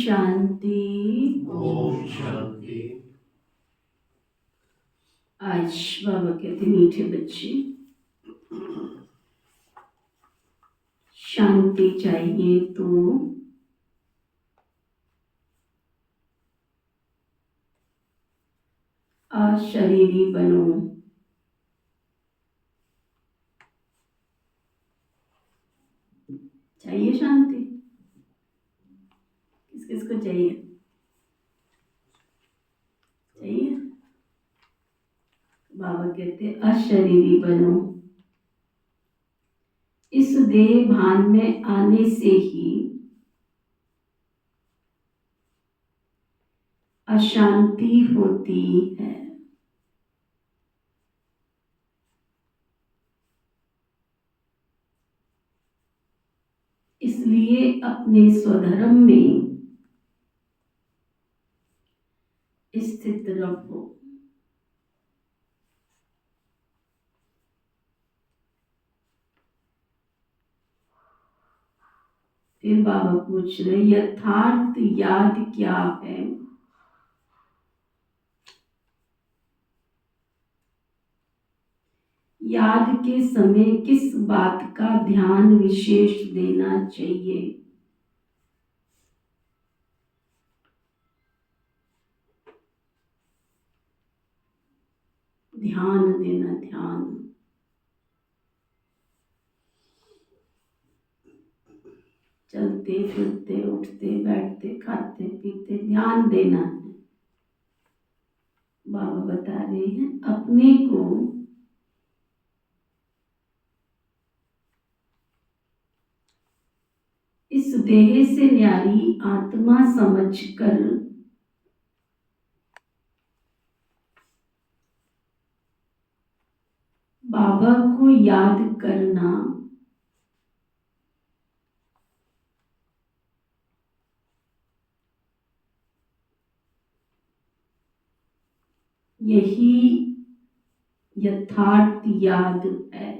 शांति। ओम शांति। आज बाबा कहते मीठे बच्चे, शांति चाहिए तो अशरीरी बनो। चाहिए शांति? किस किस को चाहिए? चाहिए? बाबा कहते अशरीरी बनो। इस देह भान में आने से ही अशांति होती है। इसलिए अपने स्वधर्म में स्थित रहो। फिर बाबा पूछ रहे यथार्थ याद क्या है? याद के समय किस बात का ध्यान विशेष देना चाहिए। ध्यान देना, ध्यान। चलते फिरते, उठते बैठते, खाते पीते ध्यान देना है। बाबा बता रहे हैं अपने को इस देह से न्यारी आत्मा समझकर बाबा को याद करना यही यथार्थ याद है।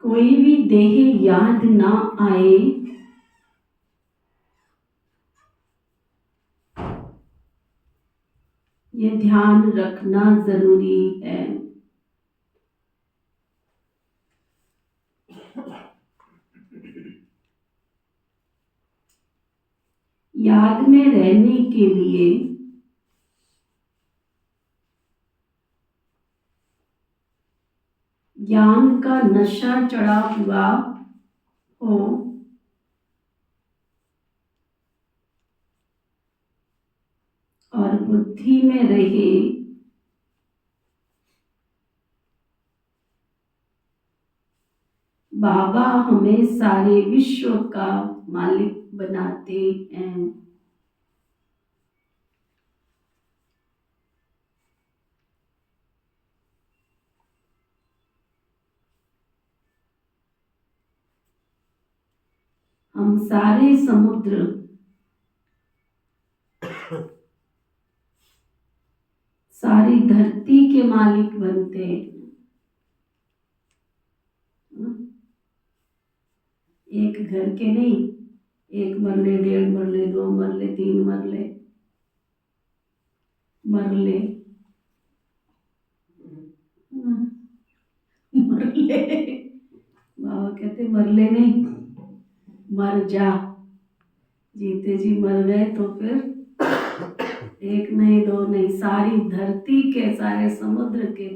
कोई भी देह याद ना आए ये ध्यान रखना जरूरी है। याद में रहने के लिए ज्ञान का नशा चढ़ा हुआ हो और बुद्धि में रहे बाबा हमें सारे विश्व का मालिक बनाते हैं। हम सारे समुद्र सारी धरती के मालिक बनते हैं। एक घर के नहीं, 1 मरले, 1.5 मरले, 2 मरले, 3 मरले, मरले मरले बाबा कहते मरले नहीं, मर जा। जीते जी मर गए तो फिर 1 नहीं 2 नहीं, सारी धरती के, सारे समुद्र के।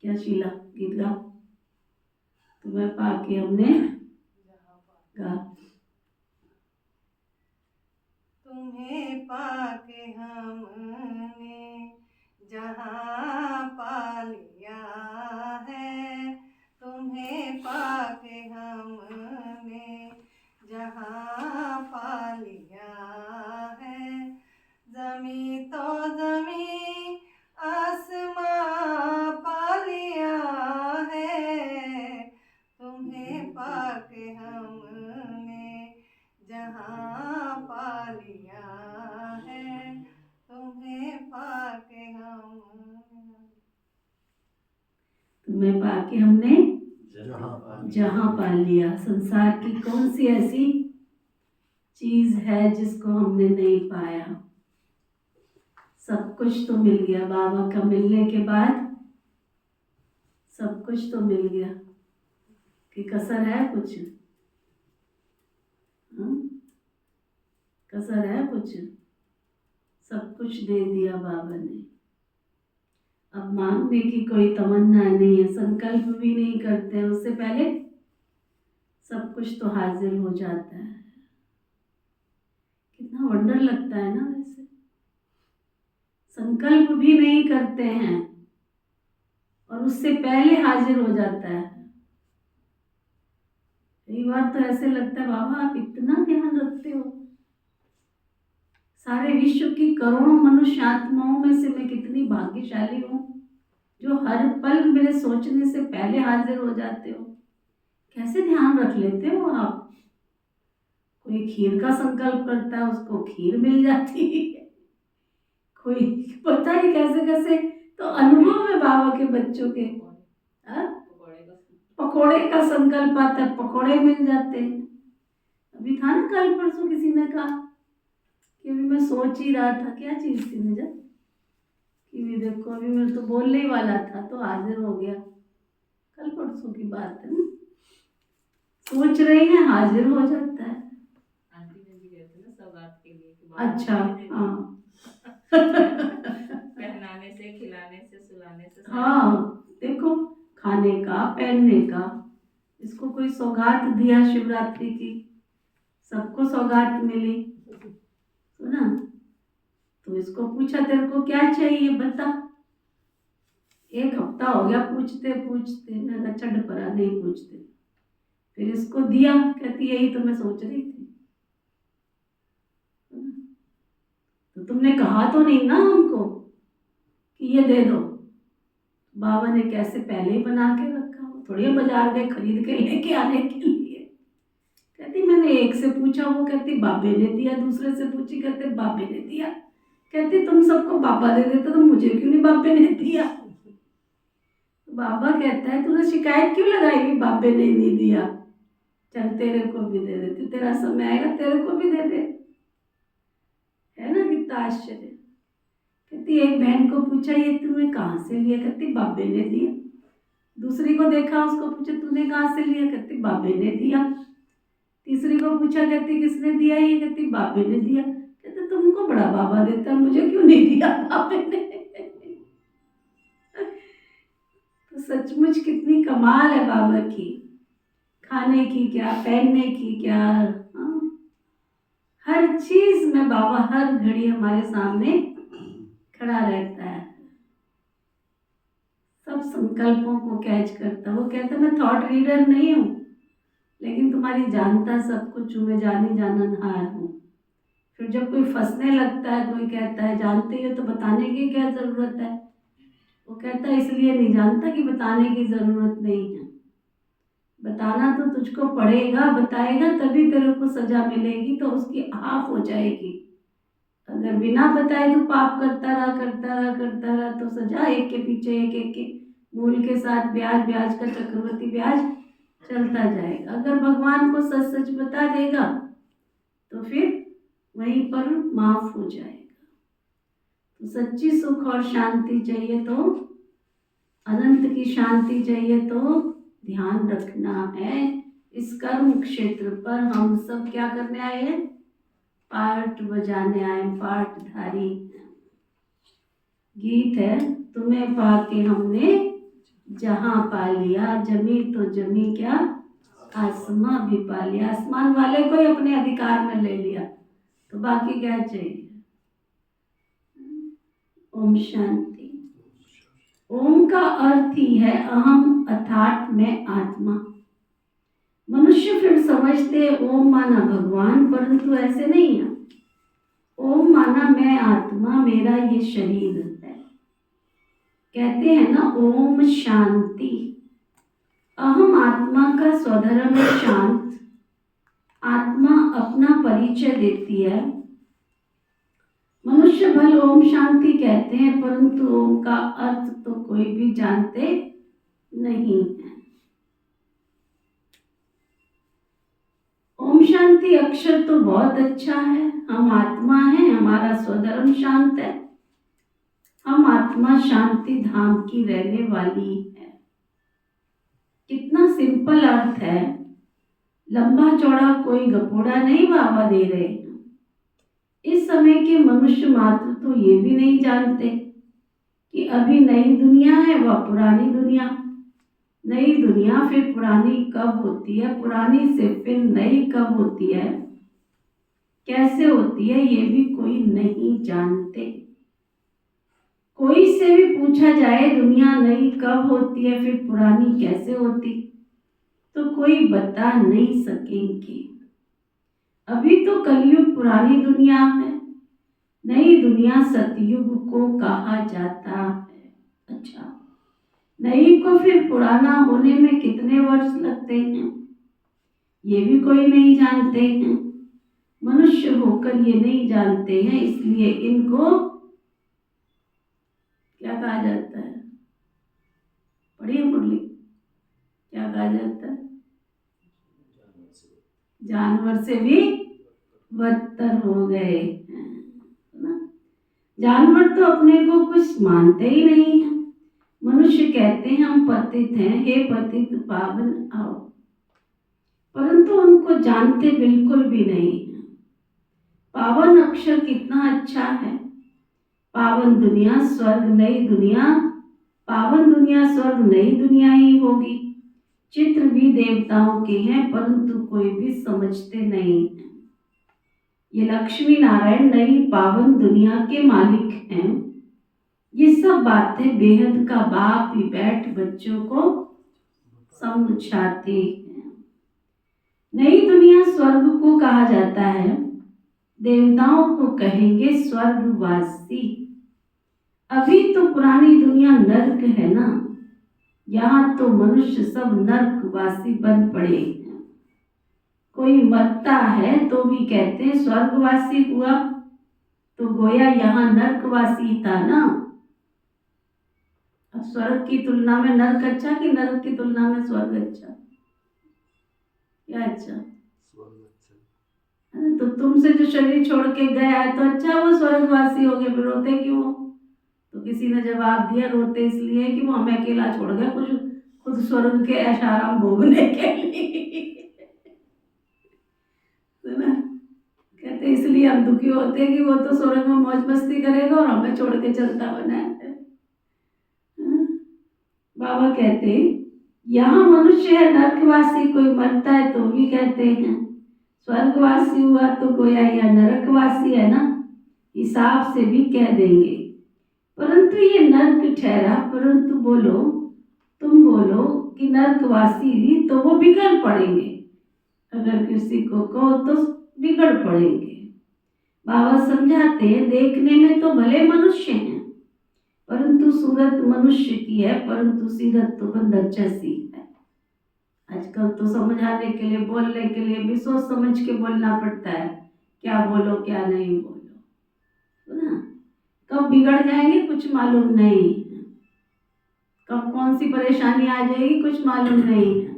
क्या शीला गीत गा? तुम्हें पाके हमने गा। तुम्हें पाके हमने जहाँ पा लिया है, तुम्हें पाके हमने जहाँ पा लिया है। जमी तो जमी आसमां पा लिया है, तुम्हें पाके हमने जहाँ पा लिया है, तुम्हें पाके हमने। तुम्हें पाके हमने जहाँ पा लिया। संसार की कौन सी ऐसी चीज है जिसको हमने नहीं पाया? सब कुछ तो मिल गया बाबा का मिलने के बाद, सब कुछ तो मिल गया। कि कसर है कुछ? कसर है कुछ? सब कुछ दे दिया बाबा ने। अब मांगने की कोई तमन्ना नहीं है, संकल्प भी नहीं करते हैं, उससे पहले सब कुछ तो हाजिर हो जाता है। कितना वंडर लगता है ना। वैसे संकल्प भी नहीं करते हैं और उससे पहले हाजिर हो जाता है। कई बार तो ऐसे लगता है बाबा आप इतना ध्यान रखते हो, सारे विश्व की करोड़ों मनुष्य आत्माओं में से मैं कितनी भाग्यशाली हूँ जो हर पल मेरे सोचने से पहले हाजिर हो जाते हो। कैसे ध्यान रख लेते हो आप? कोई खीर का संकल्प करता है उसको खीर मिल जाती है, कोई पता नहीं कैसे कैसे। तो अनुभव है बाबा के बच्चों के। पकोड़े का संकल्प आता है, पकोड़े मिल जाते हैं। अभी था ना कल परसों किसी ने कहा कि अभी मैं सोच ही रहा था, क्या चीज़ थी मुझे कि भी देखो अभी मैं तो बोलने ही वाला था तो हाजिर हो गया। कल परसों की बात है ना, सोच रहे हैं हाजिर हो जाता है। आंटी ने भी कहते ना सौगात के लिए कि अच्छा, हाँ। पहनाने से, खिलाने से, सुलाने से, हाँ देखो, खाने का, पहनने का, इसको कोई सौगात दिया शिवरात्रि की, सबको सौगात मिली, सुना। तो इसको पूछा तेरे को क्या चाहिए बता। एक हफ्ता हो गया पूछते पूछते, मैं कहा छड़ परा नहीं पूछते। फिर इसको दिया, कहती यही तो मैं सोच रही थी। तो तुमने कहा तो नहीं ना हमको कि ये दे दो। बाबा ने कैसे पहले ही बना के रखा, वो थोड़ी बाजार गए खरीद के लेके आने के लिए। कहती मैंने एक से पूछा, वो कहती बाबे ने दिया, दूसरे से पूछी, कहते बाबे ने दिया। कहती तुम सबको बाबा दे देते तो मुझे क्यों नहीं बाबे ने दिया। बाबा कहता है तूने शिकायत क्यों लगाई कि बाबे ने नहीं दिया, चल तेरे को भी दे देते, तेरा समय आएगा तेरे को भी दे दे। है ना कितना आश्चर्य। कहती एक बहन को पूछा ये तूने कहाँ से लिया, कहती बाबे ने दिया। दूसरी को देखा, उसको पूछा तूने कहाँ से लिया, कहती बाबे ने दिया। तीसरी को पूछा, कहती किसने दिया ये, कहती बाबे ने दिया। कहते तुमको बड़ा बाबा देता, मुझे क्यों नहीं दिया बाबे ने। तो सचमुच कितनी कमाल है बाबा की, खाने की क्या, पहनने की क्या, हाँ? हर चीज में बाबा हर घड़ी हमारे सामने खड़ा रहता है, सब संकल्पों को कैच करता। वो कहता मैं थॉट रीडर नहीं हूँ, लेकिन तुम्हारी जानता सब कुछ हूँ, मैं जानी जाननहार हूँ। फिर जब कोई फंसने लगता है, कोई कहता है जानते हो तो बताने की क्या जरूरत है, वो कहता है इसलिए नहीं जानता कि बताने की जरूरत नहीं है। बताना तो तुझको पड़ेगा, बताएगा तभी तेरे को सजा मिलेगी, तो उसकी हाफ हो जाएगी। अगर बिना बताए तो पाप करता रहा करता रहा करता रहा तो सजा एक के पीछे एक, एक के मूल के साथ ब्याज, ब्याज का चक्रवृद्धि ब्याज चलता जाएगा। अगर भगवान को सच सच बता देगा तो फिर वहीं पर माफ हो जाएगा। तो सच्ची सुख और शांति चाहिए तो, अनंत की शांति चाहिए तो ध्यान रखना है इस कर्म क्षेत्र पर हम सब क्या करने आए हैं, पाठ बजाने आए, पाठधारी। गीत है तुम्हें पाके हमने जहां पा लिया, जमी तो जमी क्या आसमां भी पा लिया। आसमान वाले को ही अपने अधिकार में ले लिया तो बाकी क्या चाहिए। ओम शांति। ओम का अर्थ ही है अहम अर्थात मैं आत्मा। मनुष्य फिर समझते ओम माना भगवान, परंतु ऐसे नहीं है। ओम माना मैं आत्मा, मेरा ये शरीर है। कहते हैं ना ओम शांति। अहम आत्मा का स्वधर्म है शांत। आत्मा अपना परिचय देती है। मनुष्य भल ओम शांति कहते हैं, परंतु ओम का अर्थ तो कोई भी जानते नहीं है। ओम शांति अक्षर तो बहुत अच्छा है। हम आत्मा हैं, हमारा स्वधर्म शांत है, हम आत्मा शांति धाम की रहने वाली है। कितना सिंपल अर्थ है, लंबा चौड़ा कोई गपोड़ा नहीं बाबा दे रहे हैं। इस समय के मनुष्य मात्र तो ये भी नहीं जानते कि अभी नई दुनिया है व पुरानी दुनिया। नई दुनिया फिर पुरानी कब होती है, पुरानी से फिर नई कब होती है, कैसे होती है, ये भी कोई नहीं जानते। कोई से भी पूछा जाए दुनिया नई कब होती है फिर पुरानी कैसे होती, तो कोई बता नहीं सकेंगे। अभी तो कलयुग पुरानी दुनिया है, नई दुनिया सतयुग को कहा जाता है। अच्छा, नई को फिर पुराना होने में कितने वर्ष लगते हैं, ये भी कोई नहीं जानते हैं। मनुष्य होकर ये नहीं जानते हैं, इसलिए इनको क्या कहा जाता है, पढ़िए मुरली, क्या कहा जाता है, जानवर से भी बदतर हो गए, है ना। जानवर तो अपने को कुछ मानते ही नहीं है। मनुष्य कहते हैं हम पतित हैं, हे पतित पावन आओ, परंतु उनको जानते बिल्कुल भी नहीं है। पावन अक्षर कितना अच्छा है। पावन दुनिया स्वर्ग नई दुनिया, पावन दुनिया स्वर्ग नई दुनिया ही होगी। चित्र भी देवताओं के हैं परंतु कोई भी समझते नहीं है। ये लक्ष्मी नारायण नई पावन दुनिया के मालिक हैं। ये सब बातें बेहद का बाप ही बैठ बच्चों को समझाते हैं। नई दुनिया स्वर्ग को कहा जाता है। देवताओं को कहेंगे स्वर्गवासी। अभी तो पुरानी दुनिया नर्क है ना, यहाँ तो मनुष्य सब नर्कवासी बन पड़े हैं। कोई मरता है तो भी कहते हैं स्वर्गवासी हुआ, तो गोया यहाँ नर्कवासी था ना। अब स्वर्ग की तुलना में नर्क अच्छा कि नर्क की तुलना में स्वर्ग अच्छा? क्या अच्छा? तो तुमसे जो शरीर छोड़ के गया है तो अच्छा वो स्वर्गवासी हो गए, फिर रोते क्यों? तो किसी ने जवाब दिया रोते इसलिए कि वो हमें अकेला छोड़ गया खुद स्वर्ग के ऐशाराम भोगने के लिए, है ना। कहते इसलिए हम दुखी होते हैं कि वो तो स्वर्ग में मौज मस्ती करेगा और हमें छोड़ के चलता बना है। बाबा कहते यहाँ मनुष्य है नरकवासी, कोई मरता है तो भी कहते हैं स्वर्गवासी हुआ, तो गोया या नरकवासी है ना, हिसाब से भी कह देंगे। परंतु ये नर्क ठहरा, परंतु तुम बोलो कि नर्कवासी, तो वो बिगड़ पड़ेंगे। अगर किसी को कहो तो बिगड़ पड़ेंगे। बाबा समझाते हैं देखने में तो भले मनुष्य हैं परंतु सूरत मनुष्य की है, परंतु सीरत तो बंदर जैसी है। आजकल तो समझाने के लिए बोलने के लिए भी सोच समझ के बोलना पड़ता है, क्या बोलो क्या नहीं बोलो, तो ना कब बिगड़ जाएंगे कुछ मालूम नहीं, कब कौन सी परेशानी आ जाएगी कुछ मालूम नहीं है।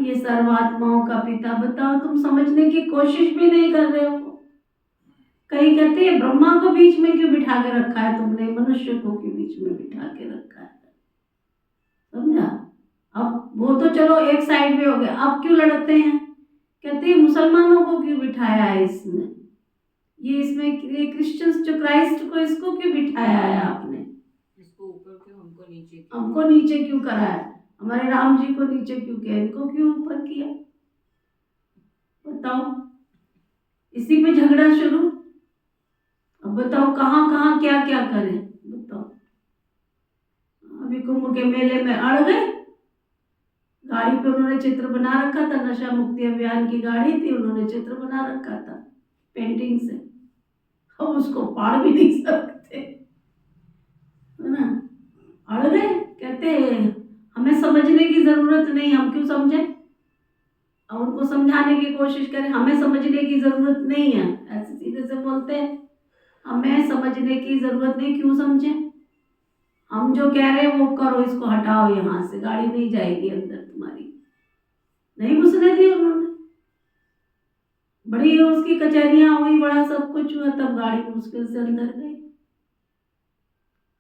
ये सर्वात्माओं का पिता, बताओ तुम समझने की कोशिश भी नहीं कर रहे हो। कई कहते हैं ब्रह्मा को बीच में क्यों बिठा के रखा है तुमने, मनुष्य को क्यों बीच में बिठा के रखा है, समझा। अब वो तो चलो एक साइड में हो गया, अब क्यों लड़ते हैं? कहते हैं मुसलमानों को क्यों बिठाया है इसमें, इसमें ये क्रिश्चियंस जो क्राइस्ट को, इसको क्यों बिठाया है आपने, इसको ऊपर क्यों हमको नीचे क्यों करा है, हमारे राम जी को नीचे क्यों किया, इनको क्यों ऊपर किया, बताओ। इसी पे झगड़ा शुरू। अब बताओ कहाँ कहाँ क्या क्या करें, बताओ। अभी कुंभ के मेले में अड़ गए, गाड़ी पे उन्होंने चित्र बना रखा था, नशा मुक्ति अभियान की गाड़ी थी, उन्होंने चित्र बना रखा था पेंटिंग से, हम उसको पाड़ भी नहीं सकते, है ना। अड़ गए, कहते हमें समझने की जरूरत नहीं, हम क्यों समझे, और उनको समझाने की कोशिश करें, हमें समझने की जरूरत नहीं है, ऐसे सीधे से बोलते हैं हमें समझने की जरूरत नहीं, क्यों समझे, हम जो कह रहे हैं वो करो, इसको हटाओ यहाँ से, गाड़ी नहीं जाएगी अंदर तुम्हारी, नहीं घुसने दी उन्होंने, बड़ी उसकी कचहरियां हुई, बड़ा सब कुछ हुआ, तब गाड़ी मुश्किल से अंदर गई।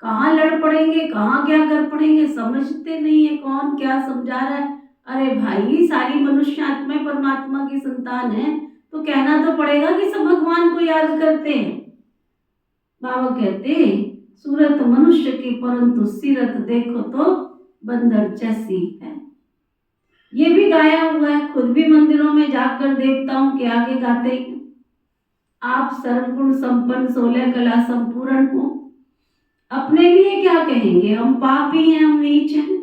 कहाँ लड़ पड़ेंगे, कहाँ क्या कर पड़ेंगे, समझते नहीं है कौन क्या समझा रहा है। अरे भाई सारी मनुष्य आत्मा परमात्मा की संतान है, तो कहना तो पड़ेगा कि सब भगवान को याद करते हैं। बाबा कहते सूरत मनुष्य की परंतु सीरत देखो तो बंदर जैसी है। ये भी गाया हुआ है, खुद भी मंदिरों में जाकर देवताओं के आगे गाते हैं आप सर्वगुण संपन्न 16 कला संपूर्ण हो। अपने लिए क्या कहेंगे, हम पापी हैं, हम नीच हैं,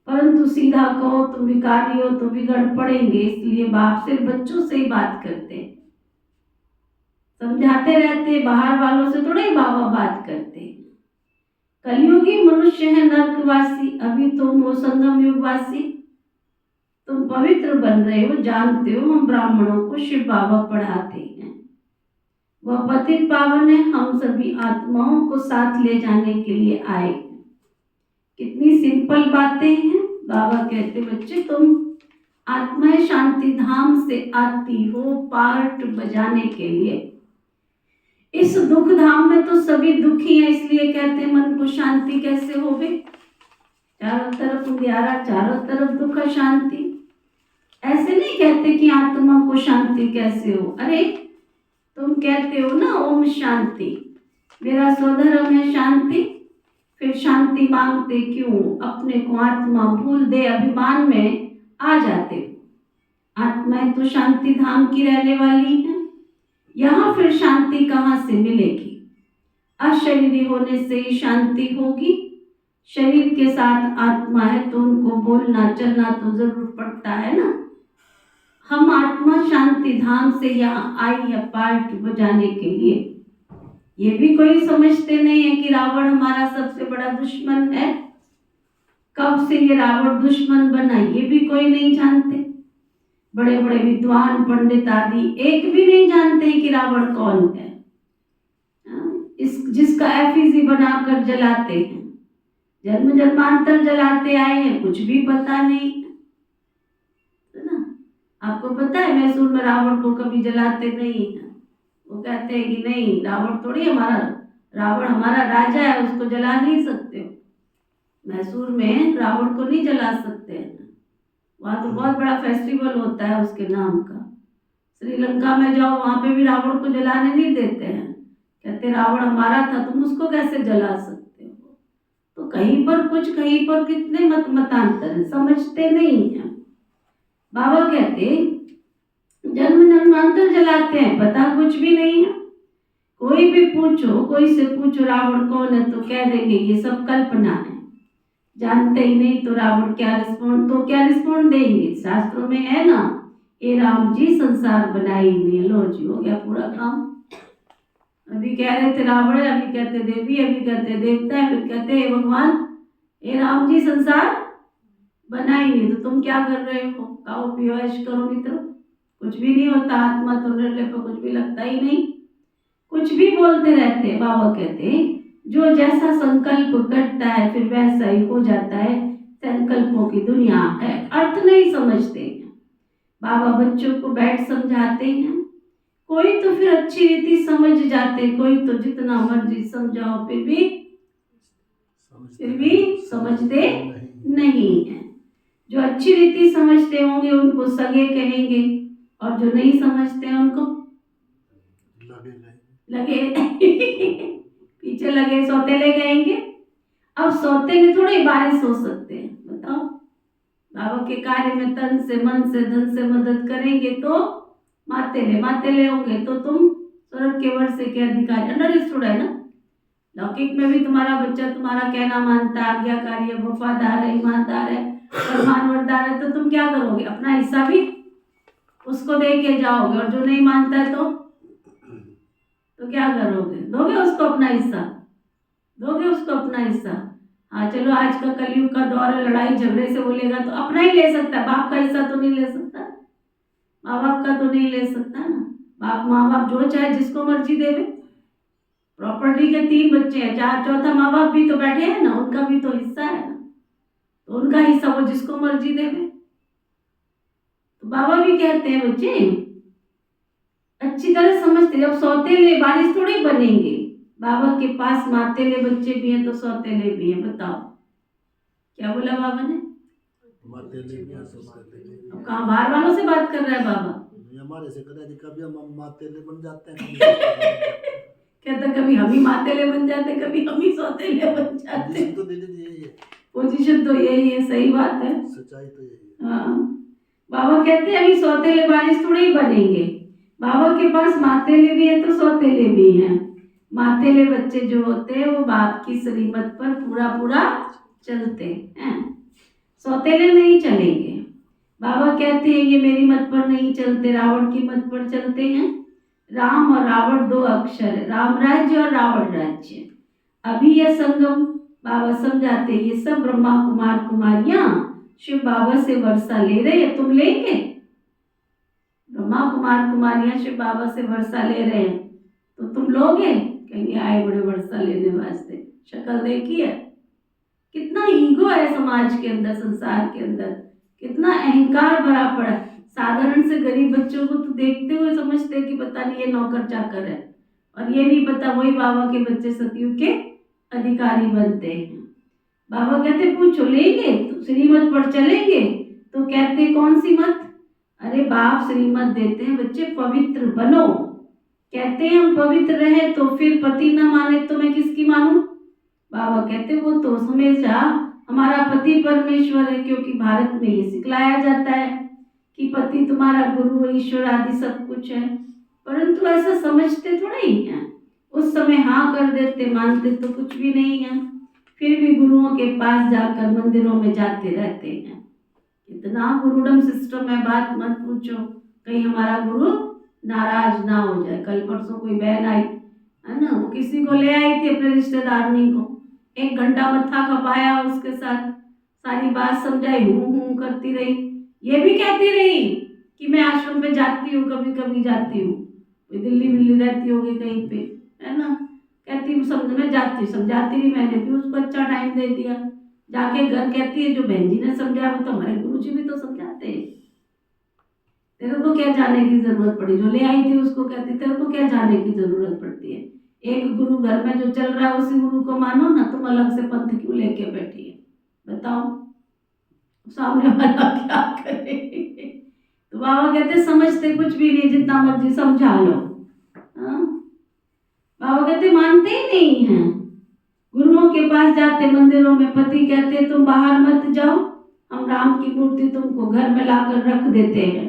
परंतु सीधा कहो तुम विकारी हो तो बिगड़ पड़ेंगे, इसलिए बाप सिर्फ बच्चों से ही बात करते हैं, समझाते रहते, बाहर वालों से थोड़े बाबा बात करते। कलयुगी मनुष्य है नरकवासी, अभी तुम हो संगम युगवासी, तुम पवित्र बन रहे हो, जानते हो हम ब्राह्मणों को शिव बाबा पढ़ाते हैं, वह पतित पावन है, हम सभी आत्माओं को साथ ले जाने के लिए आए। कितनी सिंपल बातें हैं। बाबा कहते बच्चे तुम आत्माएं शांति धाम से आती हो पार्ट बजाने के लिए। इस दुख धाम में तो सभी दुखी हैं, इसलिए कहते हैं मन को शांति कैसे हो बे, चारों तरफ उजियारा, चारों तरफ दुख शांति। ऐसे नहीं कहते कि आत्मा को शांति कैसे हो। अरे तुम कहते हो ना ओम शांति, मेरा स्वधर्म है शांति, फिर शांति मांगते क्यों? अपने को आत्मा भूल दे अभिमान में आ जाते हो। आत्माएं तो शांति धाम की रहने वाली हैं, यहाँ फिर शांति कहाँ से मिलेगी? अशरीरी होने से ही शांति होगी। शरीर के साथ आत्मा है तो उनको बोलना चलना तो जरूर पड़ता है ना। हम आत्मा शांति धाम से यहाँ आई है पार्ट बजाने के लिए। ये भी कोई समझते नहीं है कि रावण हमारा सबसे बड़ा दुश्मन है। कब से ये रावण दुश्मन बना ये भी कोई नहीं जानते। बड़े बड़े विद्वान पंडित आदि एक भी नहीं जानते कि रावण कौन है। जिसका एफिजी बनाकर जलाते हैं, जन्म जन्मांतर जलाते आए हैं, कुछ भी पता नहीं है ना। आपको पता है मैसूर में रावण को कभी जलाते नहीं है। वो कहते हैं कि नहीं रावण थोड़ी हमारा, रावण हमारा राजा है, उसको जला नहीं सकते हो। मैसूर में रावण को नहीं जला सकते हैं। वहाँ तो बहुत बड़ा फेस्टिवल होता है उसके नाम का। श्रीलंका में जाओ वहाँ पे भी रावण को जलाने नहीं देते हैं। कहते रावण हमारा था, तुम उसको कैसे जला सकते हो? तो कहीं पर कुछ, कहीं पर कितने मतांतर है, समझते नहीं है। बाबा कहते जन्म जन्मांतर जलाते हैं, पता कुछ भी नहीं है। कोई भी पूछो, कोई से पूछो रावण कौन है तो कह देंगे ये सब कल्पना है, जानते ही नहीं। तो रावण क्या रिस्पॉन्ड देंगे? शास्त्रों में है ना, ये राम जी संसार बनाई ने, लो जी हो गया पूरा काम। अभी कह रहे थे रावण, अभी कहते देवी, अभी कहते देवता, फिर कहते हे भगवान ये राम जी संसार बनाई नहीं, तो तुम क्या कर रहे हो? खाओ पियो ऐश करो मित्रों। कुछ भी नहीं होता। आत्मा तो निर्लय पर कुछ भी लगता ही नहीं, कुछ भी बोलते रहते। बाबा कहते जो जैसा संकल्प करता है फिर वैसा ही हो जाता है। संकल्पों की दुनिया है, अर्थ नहीं समझते हैं। बाबा बच्चों को बैठ समझाते हैं, कोई तो फिर अच्छी रीति समझ जाते, कोई तो जितना मर्जी समझाओ फिर भी समझते नहीं है। जो अच्छी रीति समझते होंगे उनको सगे कहेंगे, और जो नहीं समझते हैं उनको लगे पीछे लगे सौतेले कहेंगे। अब सौतेले थोड़ी बारिश हो सकते हैं, बताओ। बाबा के कार्य में तन से मन से धन से मदद करेंगे तो मातेले होंगे तो तुम स्वर्ग के वर्ष के अधिकारी। अंडरस्टूड है ना। लौकिक में भी तुम्हारा बच्चा तुम्हारा कहना मानता है, आज्ञाकारी है, वफादार है, ईमानदार है, फरमानबरदार है, तो तुम क्या करोगे? अपना हिस्सा भी उसको दे के जाओगे, और जो नहीं मानता है तो क्या करोगे? दोगे उसको अपना हिस्सा, दोगे उसको अपना हिस्सा। हाँ चलो, आज का कलयुग का दौर है, लड़ाई झगड़े से बोलेगा तो अपना ही ले सकता है, बाप का हिस्सा तो नहीं ले सकता, माँ बाप का तो नहीं ले सकता ना। बाप माँ बाप जो चाहे जिसको मर्जी देवे। प्रॉपर्टी के 3 बच्चे हैं, चौथा माँ बाप भी तो बैठे हैं ना, उनका भी तो हिस्सा है ना, तो उनका हिस्सा वो जिसको मर्जी देवे। तो बाबा भी कहते हैं बच्चे अच्छी तरह समझते, जब सौतेले बारिश थोड़ी बनेंगे। बाबा के पास मातेले बच्चे भी हैं तो सौतेले भी हैं। बताओ क्या बोला बाबा ने? मातेले भी हैं, सौतेले भी हैं। अब कहाँ बाहर वालों से बात कर रहा है बाबा? हमारे से कभी हम मातेले बन जाते हैं, कहता कभी हम ही मातेले बन जाते, कभी हम ही सौतेले बन जाते। तो दीदी यही है, पोजीशन तो यही है, सही बात है, सच्चाई तो यही है। हाँ। बाबा कहते हैं अभी सौतेले बारिश थोड़ी ही बनेंगे। बाबा के पास मातेले भी है तो सौतेले भी हैं। मातेले बच्चे जो होते हैं वो बाप की श्रीमत पर पूरा चलते हैं, सौतेले नहीं चलेंगे। बाबा कहते हैं ये मेरी मत पर नहीं चलते, रावण की मत पर चलते हैं। राम और रावण 2 अक्षर है, राम राज्य और रावण राज्य। अभी यह संगम बाबा समझाते हैं, ये सब ब्रह्मा कुमार कुमारियां शिव बाबा से वर्षा ले रहे हैं, तुम लेंगे? ब्रह्मा कुमार कुमारियां शिव बाबा से वर्षा ले रहे हैं तो तुम लोगे? कहेंगे आए बड़े वर्षा लेने वास्ते। शक्ल देखी है, कितना ईगो है समाज के अंदर, संसार के अंदर, कितना अहंकार भरा पड़ा है। साधारण से गरीब बच्चों को तो देखते हुए समझते हैं कि पता नहीं ये नौकर चाकर है, और ये नहीं पता वही बाबा के बच्चे सतयुग के अधिकारी बनते हैं। बाबा कहते पूछो लेंगे तो श्रीमत पढ़ चलेंगे, तो कहते कौन सी मत? अरे बाप श्रीमत देते हैं बच्चे पवित्र बनो। कहते हैं हम पवित्र रहे तो फिर पति न माने तो मैं किसकी मानूं? बाबा कहते वो तो हमेशा हमारा पति परमेश्वर है, क्योंकि भारत में ये सिखलाया जाता है कि पति तुम्हारा गुरु ईश्वर आदि सब कुछ है। परंतु ऐसा समझते थोड़ा ही हैं। उस समय हाँ कर देते, मानते तो कुछ भी नहीं है, फिर भी गुरुओं के पास जाकर मंदिरों में जाते रहते हैं। इतना गुरुडम सिस्टम है, बात मत पूछो, कहीं हमारा गुरु नाराज ना हो जाए। कल परसों कोई बहन आई है ना, वो किसी को ले आई थी अपने रिश्तेदारनी को, 1 घंटा मत्था खपाया उसके साथ, सारी बात समझाई, हूँ करती रही। ये भी कहती रही कि मैं आश्रम पे जाती हूँ, कभी कभी जाती हूँ, कोई दिल्ली मिल्ली रहती होगी कहीं पे, है ना, कहती हूँ समझ में जाती हूँ, समझाती रही। मैंने भी उसको अच्छा टाइम दे दिया। जाके घर कहती है जो बहन जी ने समझाया वो तो हमारे गुरु जी भी तो समझाते हैं, तेरे को क्या जाने की जरूरत पड़ी? जो ले आई थी उसको कहती तेरे को क्या जाने की जरूरत पड़ती है? एक गुरु घर में जो चल रहा है उसी गुरु को मानो ना, तुम अलग से पंथ क्यों लेके बैठी है? बताओ सामने वाला क्या करे? तो बाबा कहते समझते कुछ भी नहीं, जितना मर्जी समझा लो। हाँ? बाबा कहते मानते ही नहीं हैं। गुरुओं के पास जाते मंदिरों में, पति कहते तुम बाहर मत जाओ, हम राम की मूर्ति तुमको घर में लाकर रख देते हैं,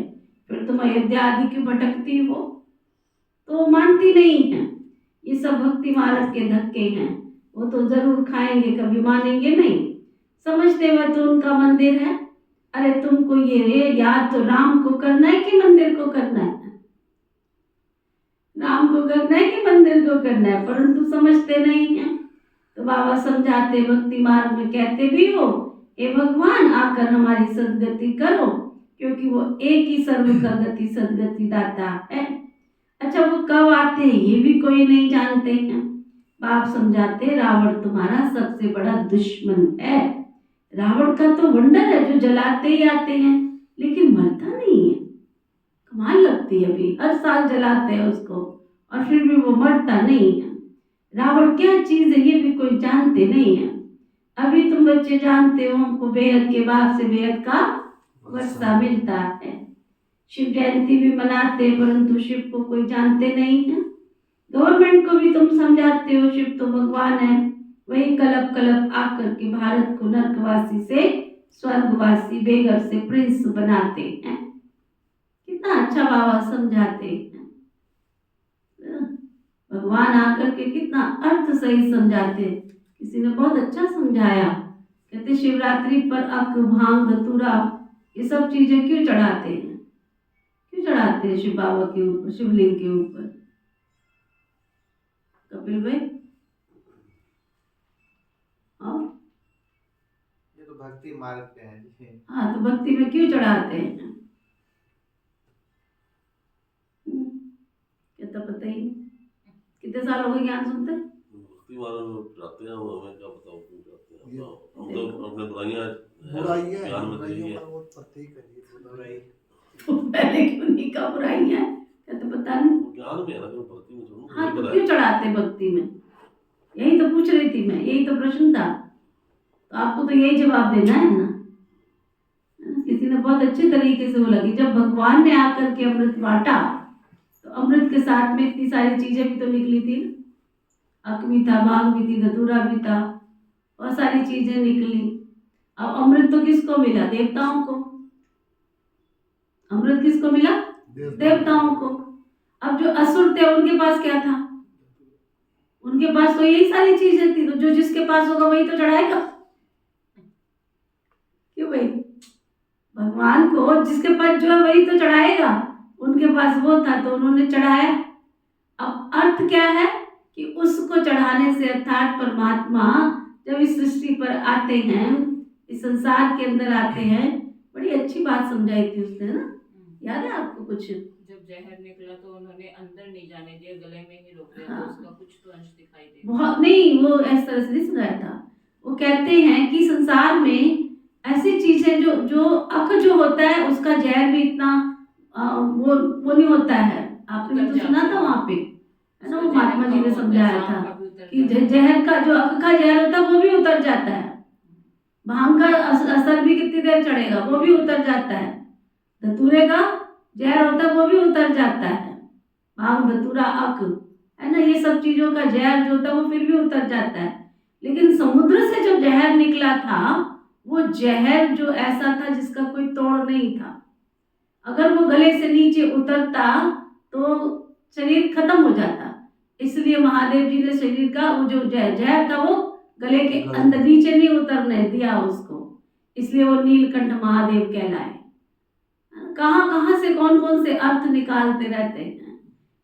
फिर तुम अयोध्या आदि क्यों भटकती हो? तो मानती नहीं है। ये सब भक्ति मार्ग के धक्के हैं। वो तो जरूर खाएंगे, कभी मानेंगे नहीं। समझते हुए तो उनका मंदिर है। अरे तुमको ये याद तो राम को करना है कि मंदिर को करना है? राम को करना है कि मंदिर को करना है? परंतु समझते नहीं है। तो बाबा समझाते भक्ति मार्ग में, कहते भी हो हे भगवान आकर हमारी सदगति करो, क्योंकि वो एक ही सर्व का गति सदगति दाता है। अच्छा वो कब आते हैं ये भी कोई नहीं जानते हैं। बाप समझाते रावण तुम्हारा सबसे बड़ा दुश्मन है। रावण का तो वंडर है जो जलाते ही आते हैं, लेकिन मरता नहीं है। कमाल लगती है, अभी हर साल जलाते हैं उसको और फिर भी वो मरता नहीं है। रावण क्या चीज है ये भी कोई जानते नहीं है। अभी तुम बच्चे जानते हो हमको बेहद के बाप से बेहद का वर्षा मिलता है। शिव जयंती भी मनाते, परंतु शिव को कोई जानते नहीं है। गवर्नमेंट को भी तुम समझाते हो शिव तो भगवान है, वही कलप कलप आकर के भारत को नरकवासी से स्वर्गवासी, बेगर से प्रिंस बनाते हैं। कितना अच्छा बाबा समझाते हैं। भगवान आकर के कितना अर्थ सही समझाते। किसी ने बहुत अच्छा समझाया, कहते शिवरात्रि पर अक भांग धतूरा ये सब चीजें क्यों चढ़ाते हैं? क्यों चढ़ाते हैं शिव बाबा के ऊपर, शिवलिंग के ऊपर? कपिल भाई ये तो भक्ति मार्ग पे है जी। हाँ तो भक्ति में क्यों चढ़ाते हैं? कहता पता ही नहीं। कितने साल हो गए ज्ञान सुनते? भक्ति मार्ग में जाते हैं, हमें क्या पता वो क्यों जाते हैं। हम तो अपने बुराइयां ज्ञान में चाहिए। तो पहले क्यों नहीं कहा बुराइयां? कहते पता नहीं। ज्ञान में है ना, भक्ति में थोड़ा। हाँ तो क्यों चढ़ाते भक्ति में? यही तो पूछ रही थी मैं, यही तो प्रश्न था। तो आपको तो यही जवाब देना है ना। किसी ने बहुत अच्छे तरीके से बोला कि जब भगवान ने आकर के अमृत बांटा तो अमृत के साथ में इतनी सारी चीजें भी तो निकली थी। अक भी था, भांग भी थी, धतूरा भी था, बहुत सारी चीजें निकली। अब अमृत तो किसको मिला? देवताओं को। अमृत किसको मिला? देवताओं को। अब जो असुर थे उनके पास क्या था? उनके पास तो यही सारी चीजें थी। तो जो जिसके पास होगा वही तो चढ़ाएगा। क्यों भाई? भगवान को जिसके पास जो है वही तो चढ़ाएगा। उनके पास वो था तो उन्होंने चढ़ाया। अब अर्थ क्या है कि उसको चढ़ाने से, अर्थात परमात्मा जब इस सृष्टि पर आते हैं, इस संसार के अंदर आते हैं, बड़ी अच्छी बात समझाई थी उसने ना, याद है आपको कुछ? जब जहर निकला तो उन्होंने अंदर नहीं जाने दिया, गले में ही रोक दिया। हाँ। तो उसका कुछ तो अंश दिखाई दे। बहुत नहीं, वो इस तरह से नहीं सुनाया था। वो कहते हैं कि संसार में ऐसी चीजें जो जो अक जो होता है उसका जहर भी इतना वो नहीं होता है। आपने तो सुना था वहां पे, है ना, वो महात्मा जी ने समझाया था कि जहर का जो अक का जहर होता है वो भी उतर जाता है। भांग का असर भी कितनी देर चढ़ेगा, वो भी उतर जाता है। धतूरे का जहर होता है वो भी उतर जाता है। भांग, धतूरा, अक, है ना, ये सब चीजों का जहर जो होता है वो फिर भी उतर जाता है। लेकिन समुद्र से जो जहर निकला था वो जहर जो ऐसा था जिसका कोई तोड़ नहीं था। अगर वो गले से नीचे उतरता तो शरीर खत्म हो जाता। इसलिए महादेव जी ने शरीर का वो जो जहर था वो गले के अंदर नीचे नहीं उतरने दिया उसको, इसलिए वो नीलकंठ महादेव कहलाए। कहाँ कहाँ से कौन कौन से अर्थ निकालते रहते हैं।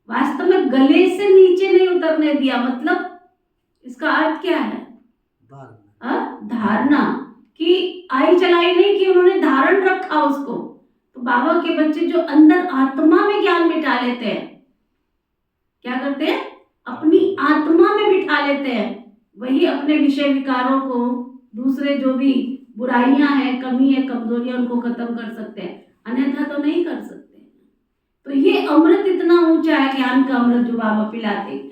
वास्तव में गले से नीचे नहीं उतरने दिया, मतलब इसका अर्थ क्या है? धारणा कि आई चलाई नहीं, कि उन्होंने धारण रखा उसको। तो बाबा के बच्चे जो अंदर आत्मा में ज्ञान बिठा लेते हैं, क्या करते हैं? अपनी आत्मा में बिठा लेते हैं। वही अपने विषय विकारों को, दूसरे जो भी बुराइयां हैं, कमी है, कमजोरियां, उनको खत्म कर सकते हैं, अन्यथा तो नहीं कर सकते। तो ये अमृत इतना ऊंचा है, ज्ञान का अमृत जो बाबा पिलाते हैं।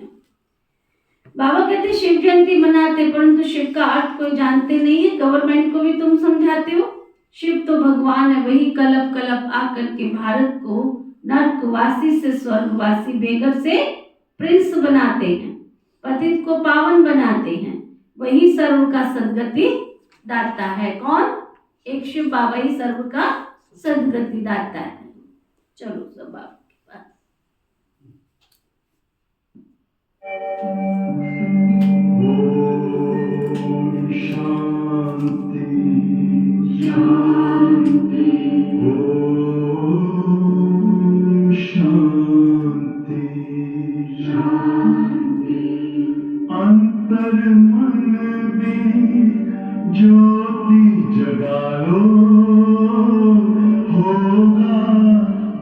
बाबा कहते शिव जयंती मनाते, परंतु शिव का अर्थ कोई जानते नहीं है। गवर्नमेंट को भी तुम समझाते हो। शिव तो भगवान है, वही कलप कलप आकर के भारत को नर्कवासी से स्वर्गवासी, बेघर से प्रिंस बनाते हैं, पतित को पावन बनाते हैं। वही सर्व का सद्गति दाता है। कौन? एक शिव बाबा ही सर्व का सद्गति दाता है। चलो सब बाबा के पास। शांति शांति, ओम शांति शांति। अंतर मन में ज्योति जगा लो, होगा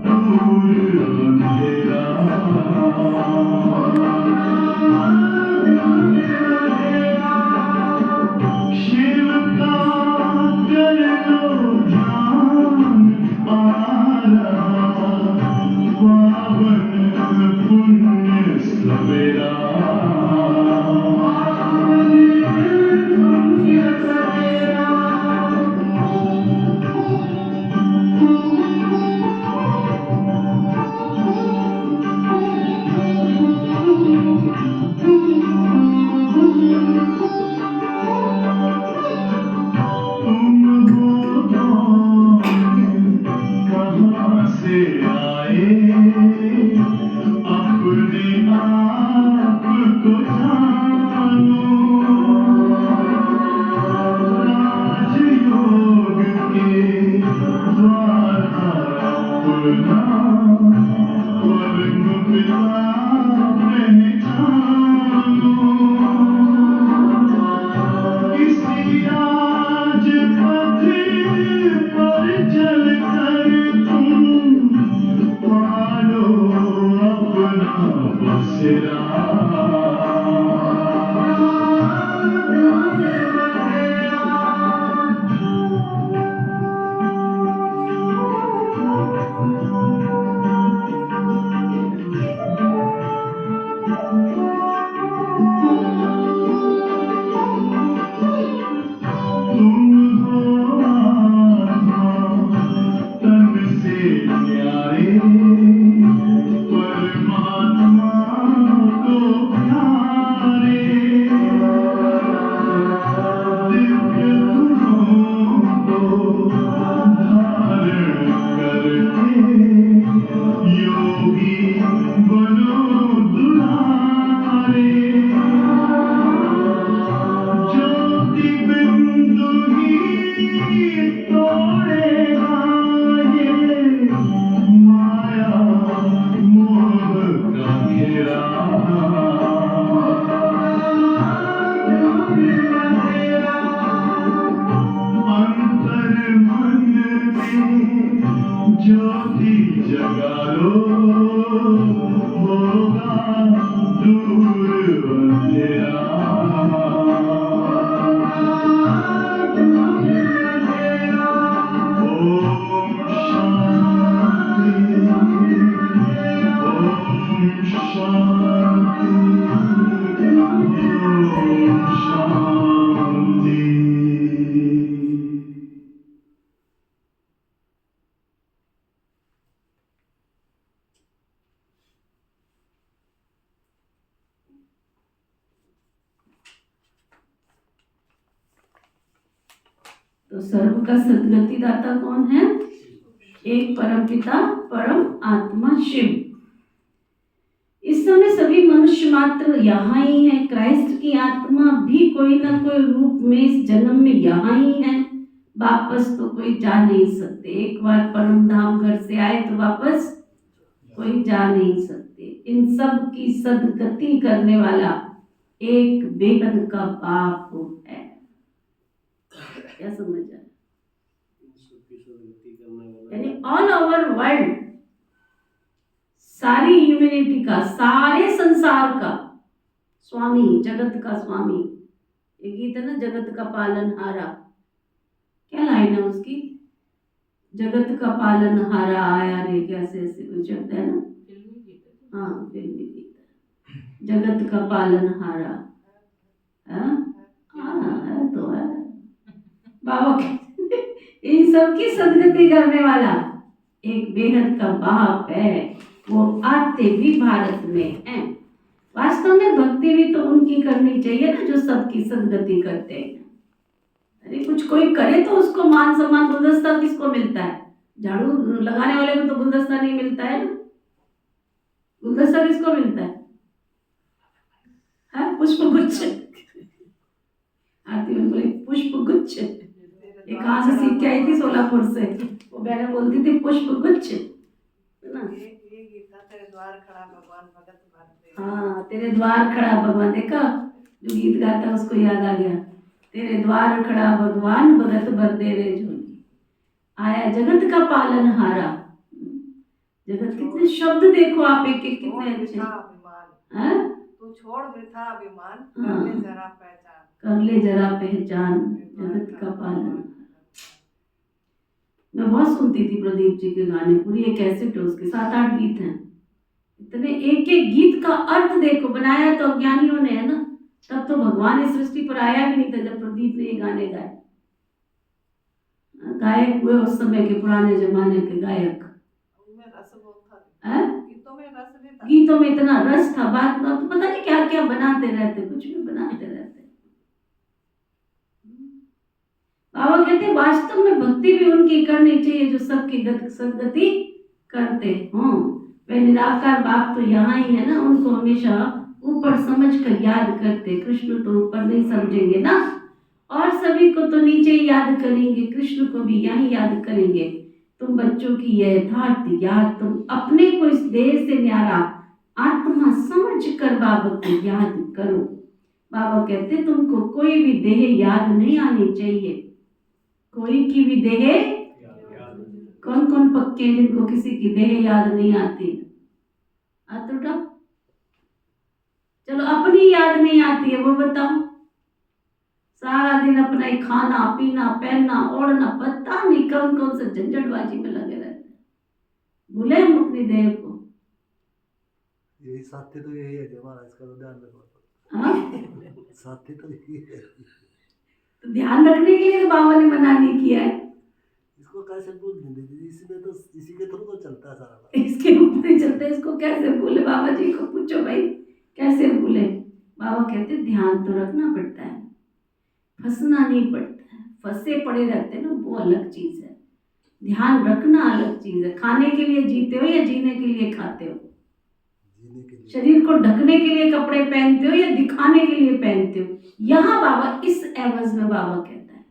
दूर अंधेरा। शिव का कर लो ध्यान, आरा पावन पुण्य सवेरा। कहाँ से आए अपने आप को जानो। राजयोग के द्वारा अपना वर्ग पिता पहचानो। इसी राज पथ पर चल कर तुम पालो अपना बसेरा। तुम हो आत्मा तन से न्यारे, परमात्मा को तो सर्व का सद्गति दाता कौन है? एक परम पिता परम आत्मा शिव। इस समय सभी मनुष्य मात्र यहाँ ही है। क्राइस्ट की आत्मा भी कोई ना कोई रूप में इस जन्म में यहाँ ही है। वापस तो कोई जा नहीं सकते। एक बार परम धाम घर से आए तो वापस कोई जा नहीं सकते। इन सब की सद्गति करने वाला एक बेहद का बाप है। क्या समझ आया? यानी ऑल ओवर वर्ल्ड, सारी ह्यूमैनिटी का, सारे संसार का स्वामी, जगत का स्वामी। एक गीत है ना, जगत का पालनहारा। क्या लाइन है उसकी? जगत का पालनहारा आया रे, कैसे ऐसे कुछ शब्द है ना। फिल्मी गीत है। हाँ, फिल्मी गीत है। जगत का पालनहारा है तो है बाबा कहते हैं, इन सब की सद्गति करने वाला एक बेहद का बाप है। वो आते भी भारत में हैं। वास्तव में भक्ति भी तो उनकी करनी चाहिए ना, जो सबकी सद्गति करते हैं। अरे कुछ कोई करे तो उसको मान सम्मान, गुलदस्ता किसको मिलता है? झाड़ू लगाने वाले को तो गुलदस्ता नहीं मिलता है ना। गुलदस्ता किसको मिलता है? पुष्प गुच्छ। आती में बोले पुष्प गुच्छ। ये कहाँ से सीख के आई थी? सोलापुर से। वो बहन बोलती थी पुष्प गुच्छ, है ना। तेरे द्वार खड़ा भगवान भगत भर दे। हाँ, तेरे द्वार खड़ा भगवान। देखा, जो गीत गाता है उसको याद आ गया। तेरे द्वार खड़ा भगवान भगत भर दे रे झोली। आया जगत का पालनहारा। जगत कितने शब्द देखो आप, एक एक कितने अच्छे। तू छोड़ वृथा अभिमान, हाँ। कर ले जरा पहचान। कर ले जरा पहचान, जगत का पालन। मैं बहुत सुनती थी प्रदीप जी के गाने, पूरी एक कैसेट है उसके, 7-8 गीत हैं। इतने एक एक गीत का अर्थ देखो। बनाया तो अज्ञानियों ने है ना, तब तो भगवान इस सृष्टि पर आया भी नहीं था जब प्रदीप ने ये गाने गाए। गायक हुए उस समय के, पुराने जमाने के गायक। उनमें रस बहुत था। है? गीतों में रस भी था। गीतों में इतना रस था। बात तो पता नहीं क्या क्या बनाते रहते, कुछ भी बनाते रहते। बाबा कहते वास्तव में भक्ति भी उनकी करनी चाहिए जो सबकी सद्गति करते हों। वे निराकार बाप तो यहाँ ही है ना, उनको हमेशा ऊपर समझ कर याद करते। कृष्ण तो ऊपर नहीं समझेंगे ना, और सभी को तो नीचे ही याद करेंगे, कृष्ण को भी यहीं याद करेंगे। तुम बच्चों की यह यथार्थ याद, तुम अपने को इस देह से न्यारा आत्मा समझ कर बाबा को याद करो। बाबा कहते तुमको कोई भी देह याद नहीं आनी चाहिए। कोई की भी देह, कौन कौन पक्के हैं जिनको किसी की देह याद नहीं आती? तो चलो, अपनी याद नहीं आती है वो बताओ। सारा दिन अपना ही खाना पीना पहनना ओढ़ना, पता नहीं कौन कौन से झंझटबाजी में लगे रहते हैं। भूले हम अपनी देह को। यही साथी तो यही है हमारा, इसका तो ध्यान रखो। साथी तो यही है। तो ध्यान रखने के लिए तो बाबा ने मना नहीं किया है। इसको कैसे भूल देंगे? इसमें तो इसी के थ्रू तो चलता है सारा। इसके ऊपर ही चलते, इसको कैसे भूले? बाबा जी को पूछो भाई, कैसे भूले? बाबा कहते ध्यान तो रखना पड़ता है, फंसना नहीं पड़ता है। फंसे पड़े रहते हैं ना, वो अलग चीज है। ध्यान रखना अलग चीज है। खाने के लिए जीते हो या जीने के लिए खाते हो? जीने के लिए। शरीर को ढकने के लिए कपड़े पहनते हो या दिखाने के लिए पहनते हो? यहाँ बाबा इस एवज में बाबा कहता है,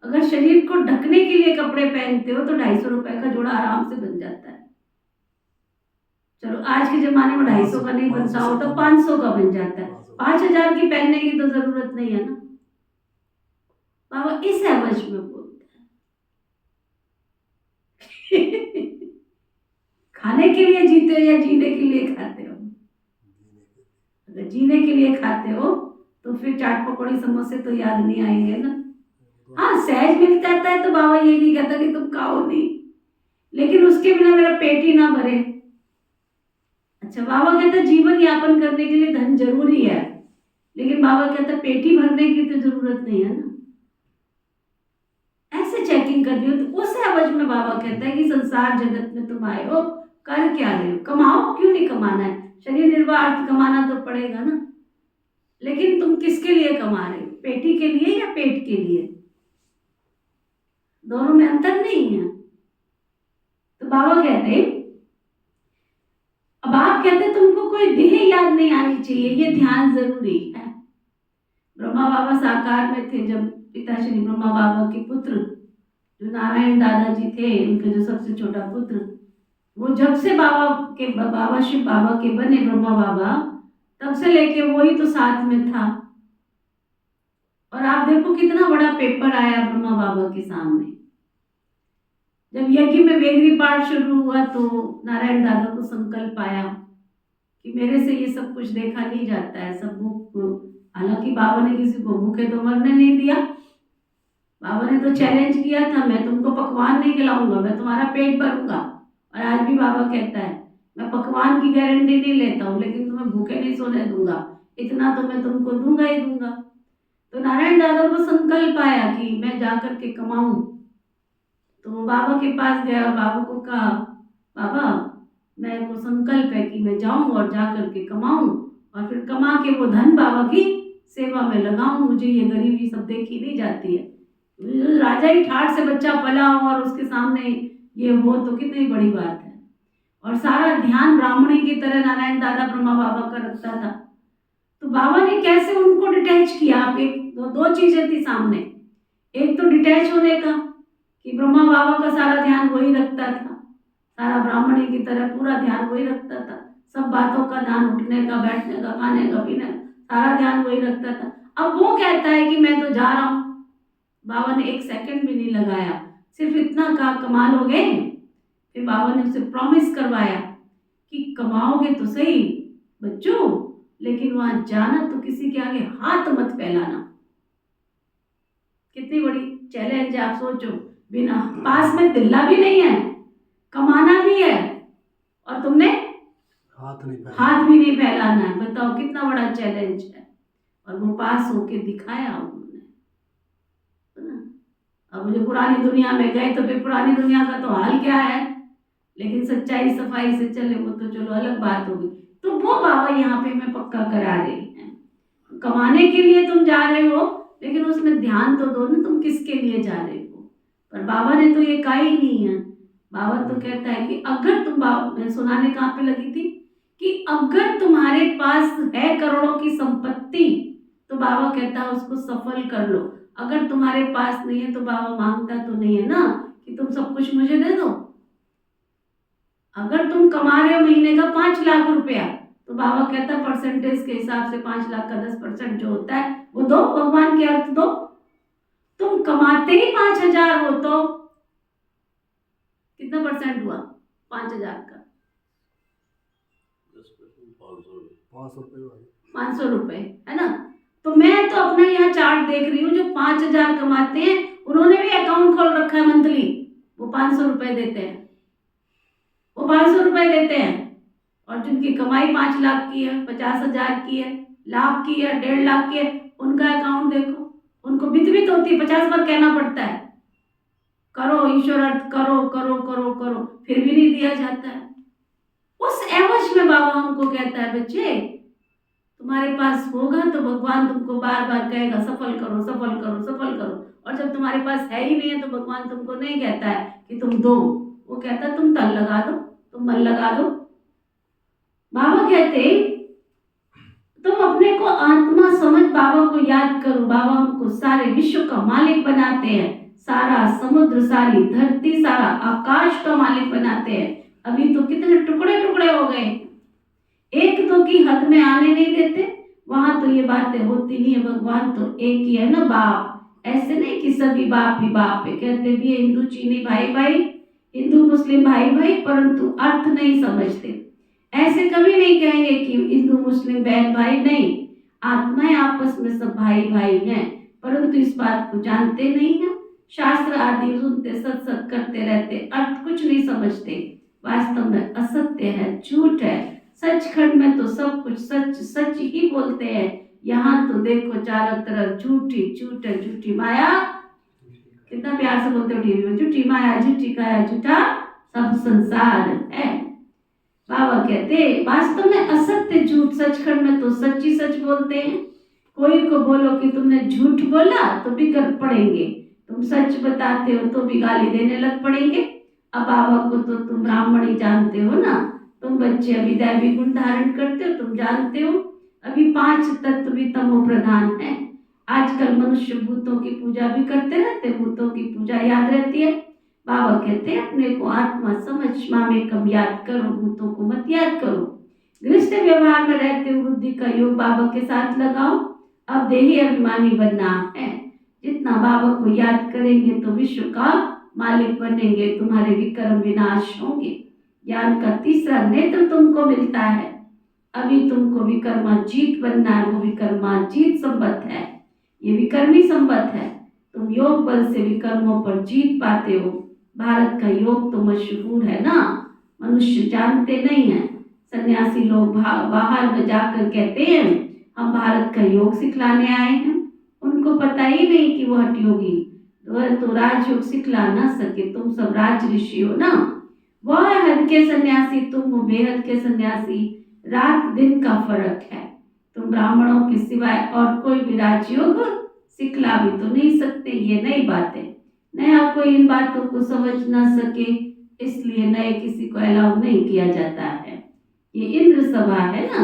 अगर शरीर को ढकने के लिए कपड़े पहनते हो तो 250 रुपए का जोड़ा आराम से बन जाता है। चलो आज के जमाने में 250 का नहीं बनता हो तो 500 का बन जाता है। 5000 की पहनने की तो जरूरत नहीं है ना। बाबा इस एवज में बोलते हैं। खाने के लिए जीते हो या जीने के लिए खाते हो? अगर जीने के लिए खाते हो तो फिर चाट पकौड़ी समोसे तो याद नहीं आएंगे ना। हाँ, सहज मिल जाता है तो बाबा ये नहीं कहता कि तुम खाओ नहीं, लेकिन उसके बिना मेरा पेट ही ना भरे। अच्छा, बाबा कहता जीवन यापन करने के लिए धन जरूरी है, लेकिन बाबा कहता पेट ही भरने की तो जरूरत नहीं है ना। ऐसे चेकिंग कर दियो तो उस एवज में बाबा कहता है कि संसार जगत में तुम आए हो, कर क्या रहे हो? कमाओ, क्यों नहीं कमाना है? शरीर निर्वाह अर्थ कमाना तो पड़ेगा ना, लेकिन तुम किसके लिए कमा रहे हो? पेटी के लिए या पेट के लिए? दोनों में अंतर नहीं है। तो बाबा कहते, अब आप कहते तुमको कोई देह याद नहीं आनी चाहिए, ये ध्यान जरूरी है। ब्रह्मा बाबा साकार में थे जब पिता श्री ब्रह्मा बाबा के पुत्र जो नारायण दादाजी थे, उनके जो सबसे छोटा पुत्र, वो जब से बाबा शिव बाबा के बने ब्रह्मा बाबा, तब से लेके वही तो साथ में था। और आप देखो कितना बड़ा पेपर आया ब्रह्मा बाबा के सामने। जब यज्ञ में वेगरी पाठ शुरू हुआ तो नारायण दादा को संकल्प आया कि मेरे से ये सब कुछ देखा नहीं जाता है, सब भूख। हालांकि बाबा ने किसी को भूखे तो मरने नहीं दिया, बाबा ने तो चैलेंज किया था, मैं तुमको पकवान नहीं खिलाऊंगा, मैं तुम्हारा पेट भरूंगा। और आज भी बाबा कहता है मैं पकवान की गारंटी नहीं लेता हूँ, लेकिन तुम्हें भूखे नहीं सोने दूंगा, इतना तो मैं तुमको दूंगा ही दूंगा। तो नारायण दादा को संकल्प आया कि मैं जाकर के कमाऊं। तो वो बाबा के पास गया, बाबा को कहा, बाबा मेरे को संकल्प है कि मैं जाऊं और जाकर के कमाऊं और फिर कमा के वो धन बाबा की सेवा में लगाऊं, मुझे ये गरीबी सब देखी नहीं जाती है। राजा ही ठाठ से बच्चा पला हो और उसके सामने ये हो तो कितनी बड़ी बात है। और सारा ध्यान ब्राह्मणी की तरह नारायण दादा ब्रह्मा बाबा का रखता था। तो बाबा ने कैसे उनको डिटैच किया? आप एक दो चीजें थी सामने, एक तो डिटैच होने का कि ब्रह्मा बाबा का सारा ध्यान वही रखता था, सारा ब्राह्मणी की तरह पूरा ध्यान वही रखता था, सब बातों का ध्यान, उठने का, बैठने का, खाने का, पीने का, सारा ध्यान वही रखता था। अब वो कहता है कि मैं तो जा रहा हूँ। बाबा ने एक सेकंड भी नहीं लगाया, सिर्फ इतना कहा कमाल हो गए। फिर बाबा ने उसे प्रॉमिस करवाया कि कमाओगे तो सही बच्चों, लेकिन वहां जाना तो किसी के आगे हाथ मत फैलाना। कितनी बड़ी चैलेंज है, आप सोचो। बिना पास में दिल्ला भी नहीं है, कमाना भी है और तुमने हाथ भी नहीं फैलाना है। बताओ कितना बड़ा चैलेंज है। और वो पास होके दिखाया उन्होंने, है ना। अब जो पुरानी दुनिया में गए तो फिर पुरानी दुनिया का तो हाल क्या है, लेकिन सच्चाई सफाई से चले वो तो चलो अलग बात होगी। तो वो बाबा यहाँ पे मैं पक्का करा रही है। कमाने के लिए तुम जा रहे हो, लेकिन उसमें ध्यान तो दो ना, तुम किसके लिए जा रहे हो। पर बाबा ने तो ये कहा ही नहीं है। बाबा तो कहता है कि अगर तुम, मैं सुनाने कहाँ पे लगी थी कि अगर तुम्हारे पास है करोड़ों की संपत्ति तो बाबा कहता है उसको सफल कर लो। अगर तुम्हारे पास नहीं है तो बाबा मांगता तो नहीं है ना कि तुम सब कुछ मुझे दे दो। अगर तुम कमा रहे हो महीने का 5 लाख रुपया तो बाबा कहता है परसेंटेज के हिसाब से 5 लाख का 10% जो होता है वो दो, भगवान के अर्थ दो। तुम कमाते ही 5,000 हो तो कितना परसेंट हुआ 5,000 का? 500 रुपए, है ना। तो मैं तो अपना यहाँ चार्ट देख रही हूँ, जो 5,000 कमाते हैं उन्होंने भी अकाउंट खोल रखा है मंथली, वो 500 रुपए देते हैं, वो 500 रुपए देते हैं। और जिनकी कमाई 5 लाख की है, 50,000 की है, लाख की है, 1.5 लाख की है, उनका अकाउंट देखो, उनको बित होती है, 50 बार कहना पड़ता है करो ईश्वर अर्थ, करो करो करो करो, फिर भी नहीं दिया जाता है। उस एवज में बाबा हमको कहता है बच्चे तुम्हारे पास होगा तो भगवान तुमको बार बार कहेगा सफल करो सफल करो सफल करो। और जब तुम्हारे पास है ही नहीं है तो भगवान तुमको नहीं कहता है कि तुम दो, वो कहता है तुम तन लगा दो, तुम मन लगा दो। बाबा कहते तुम अपने को आत्मा समझ बाबा को याद करो। बाबा हमको सारे विश्व का मालिक बनाते हैं, सारा समुद्र, सारी धरती, सारा आकाश का मालिक बनाते हैं। अभी तो कितने टुकड़े टुकड़े हो गए, एक दो की हद में आने नहीं देते। वहां तो ये बातें होती नहीं है, भगवान तो एक ही है ना बाप। ऐसे नहीं कि सभी बाप ही बाप है, कहते भी हिंदू चीनी भाई भाई, हिंदू मुस्लिम भाई भाई, परंतु अर्थ नहीं समझते। ऐसे कभी नहीं कहेंगे कि हिंदू मुस्लिम बहन भाई, नहीं, आत्माएं आपस में सब भाई भाई हैं, परंतु इस बात को जानते नहीं है। शास्त्र आदि सुनते, सत सत करते रहते, अर्थ कुछ नहीं समझते। वास्तव में असत्य है, झूठ है। सचखंड में तो सब कुछ सच सच ही बोलते हैं। यहाँ तो देखो चारों तरफ झूठी झूठ है, झूठी माया। कितना प्यार से बोलते हो टीवी में, झूठी माया, झूठी काया, झूठा सब संसार है। बाबा कहते वास्तव में असत्य झूठ, सचखंड में तो सच ही सच बोलते हैं। कोई को बोलो कि तुमने झूठ बोला तो बिगड़ पड़ेंगे, तुम सच बताते हो तो भी गाली देने लग पड़ेंगे। अब बाबा को तो तुम ब्राह्मण ही जानते हो ना। तुम बच्चे अभी दैवी गुण धारण करते हो, तुम जानते हो अभी 5 तत्व भी तमो प्रधान है। आजकल मनुष्य भूतों की पूजा भी करते रहते, भूतों की पूजा याद रहती है। बाबा कहते हैं अपने को आत्मा समझ मामेकम याद करो, भूतों को मत याद करो। गृहस्थ व्यवहार में रहते हुए बुद्धि का योग बाबा के साथ लगाओ। अब देही अभिमानी बनना है। जितना बाबा को याद करेंगे तो विश्व का मालिक बनेंगे, तुम्हारे विक्रम विनाश होंगे। ज्ञान का तीसरा नेत्र तुमको मिलता है। अभी तुमको विक्रमाजीत बनना है, वो विक्रमाजीत संबत है, ये विक्रमी संबत है। तुम योग बल से विक्रमों पर जीत पाते हो। भारत का योग तो मशहूर है ना, मनुष्य जानते नहीं है। सन्यासी लोग बाहर में जाकर कहते हैं हम भारत का योग सिखलाने आए हैं। उनको पता ही नहीं कि वो हठ योगी, वह तो राजयोग सिखला ना सके। तुम सब राज ऋषि हो ना, वह हद के सन्यासी, तुम हो बेहद के सन्यासी। रात दिन का फर्क है। तुम ब्राह्मणों के सिवाय और कोई भी राजयोग सिखला भी तो नहीं सकते। ये नई बात है, नया कोई इन बातों को समझ ना सके, इसलिए नए किसी को अलाउ नहीं किया जाता है। ये इंद्र सभा है ना,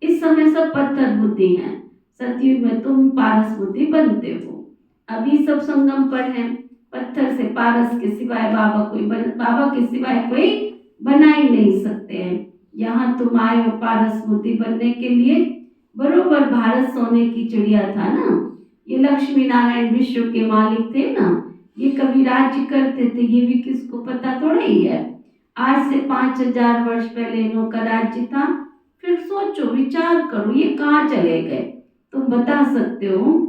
इस समय सब पत्थर बुद्धि है। सतयुग में तुम पारस बुद्धि बनते हो। अभी सब संगम पर हैं। पत्थर से पारस के सिवाय बाबा के सिवाय कोई बना ही नहीं सकते हैं। यहाँ तुम आए हो पारस बुद्धि बनने के लिए। बरोबर भारत सोने की चिड़िया था ना। ये लक्ष्मी नारायण विश्व के मालिक थे ना, ये कभी राज्य करते थे, ये भी किसको पता थोड़ा ही है। आज से 5000 वर्ष पहले इनका राज्य था। फिर सोचो, विचार करो, ये कहाँ चले गए? तुम बता सकते हो?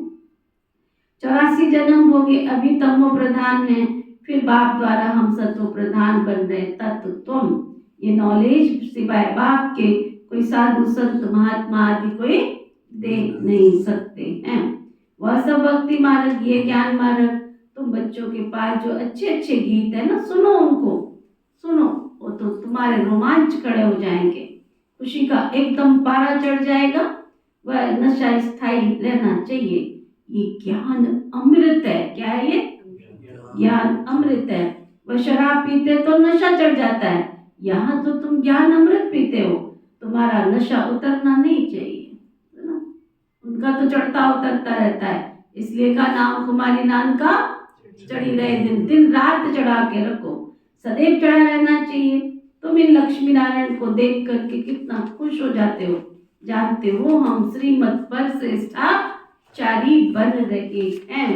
84 जन्म हो गए, अभी तमो प्रधान है, फिर बाप द्वारा हम सतो प्रधान बन रहे तत्व तुम। ये नॉलेज सिवाय बाप के कोई साधु संत महात्मा आदि कोई दे नहीं सकते हैं। वह सब भक्ति मार्ग, ये ज्ञान मार्ग। तुम बच्चों के पास जो अच्छे अच्छे गीत है ना, सुनो उनको, सुनो, वो तो तुम्हारे रोमांच खड़े हो जाएंगे। खुशी का एकदम पारा चढ़ जाएगा। वह नशा स्थायी रहना चाहिए। ये ज्ञान अमृत है। क्या है ये? ज्ञान अमृत है। वह शराब पीते तो नशा चढ़ जाता है, यहाँ तो तुम ज्ञान अमृत पीते हो। तुम्हारा नशा उतरना नहीं चाहिए, है ना? उनका तो चढ़ता उतरता रहता है, इसलिए का नाम कुमारी नान का चढ़ी रहे। दिन दिन रात चढ़ा के रखो, सदैव चढ़ा रहना चाहिए। तुम इन लक्ष्मी नारायण को देख करके कितना खुश हो जाते हो। जानते हो हम श्रीमत पर श्रेष्ठाचारी बन रहे हैं।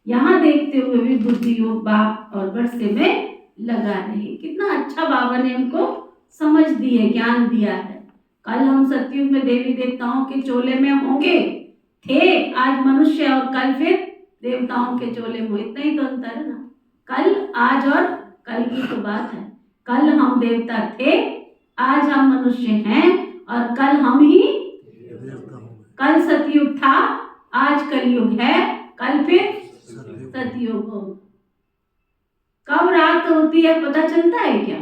यहाँ देखते हुए भी बुद्धि योग बाप और वर्षे में लगा रहे। कितना अच्छा बाबा ने हमको समझ दी है, ज्ञान दिया है। कल हम सतयुग में देवी देवताओं के चोले में होंगे थे, आज मनुष्य, और कल फिर देवताओं के चोले में। इतना ही तो अंतर है ना, कल, आज और कल की तो बात है। कल हम देवता थे, आज हम मनुष्य हैं, और कल हम ही, कल सतयुग था, आज कलयुग है, कल फिर सतयुग हो। कब रात होती है पता चलता है क्या?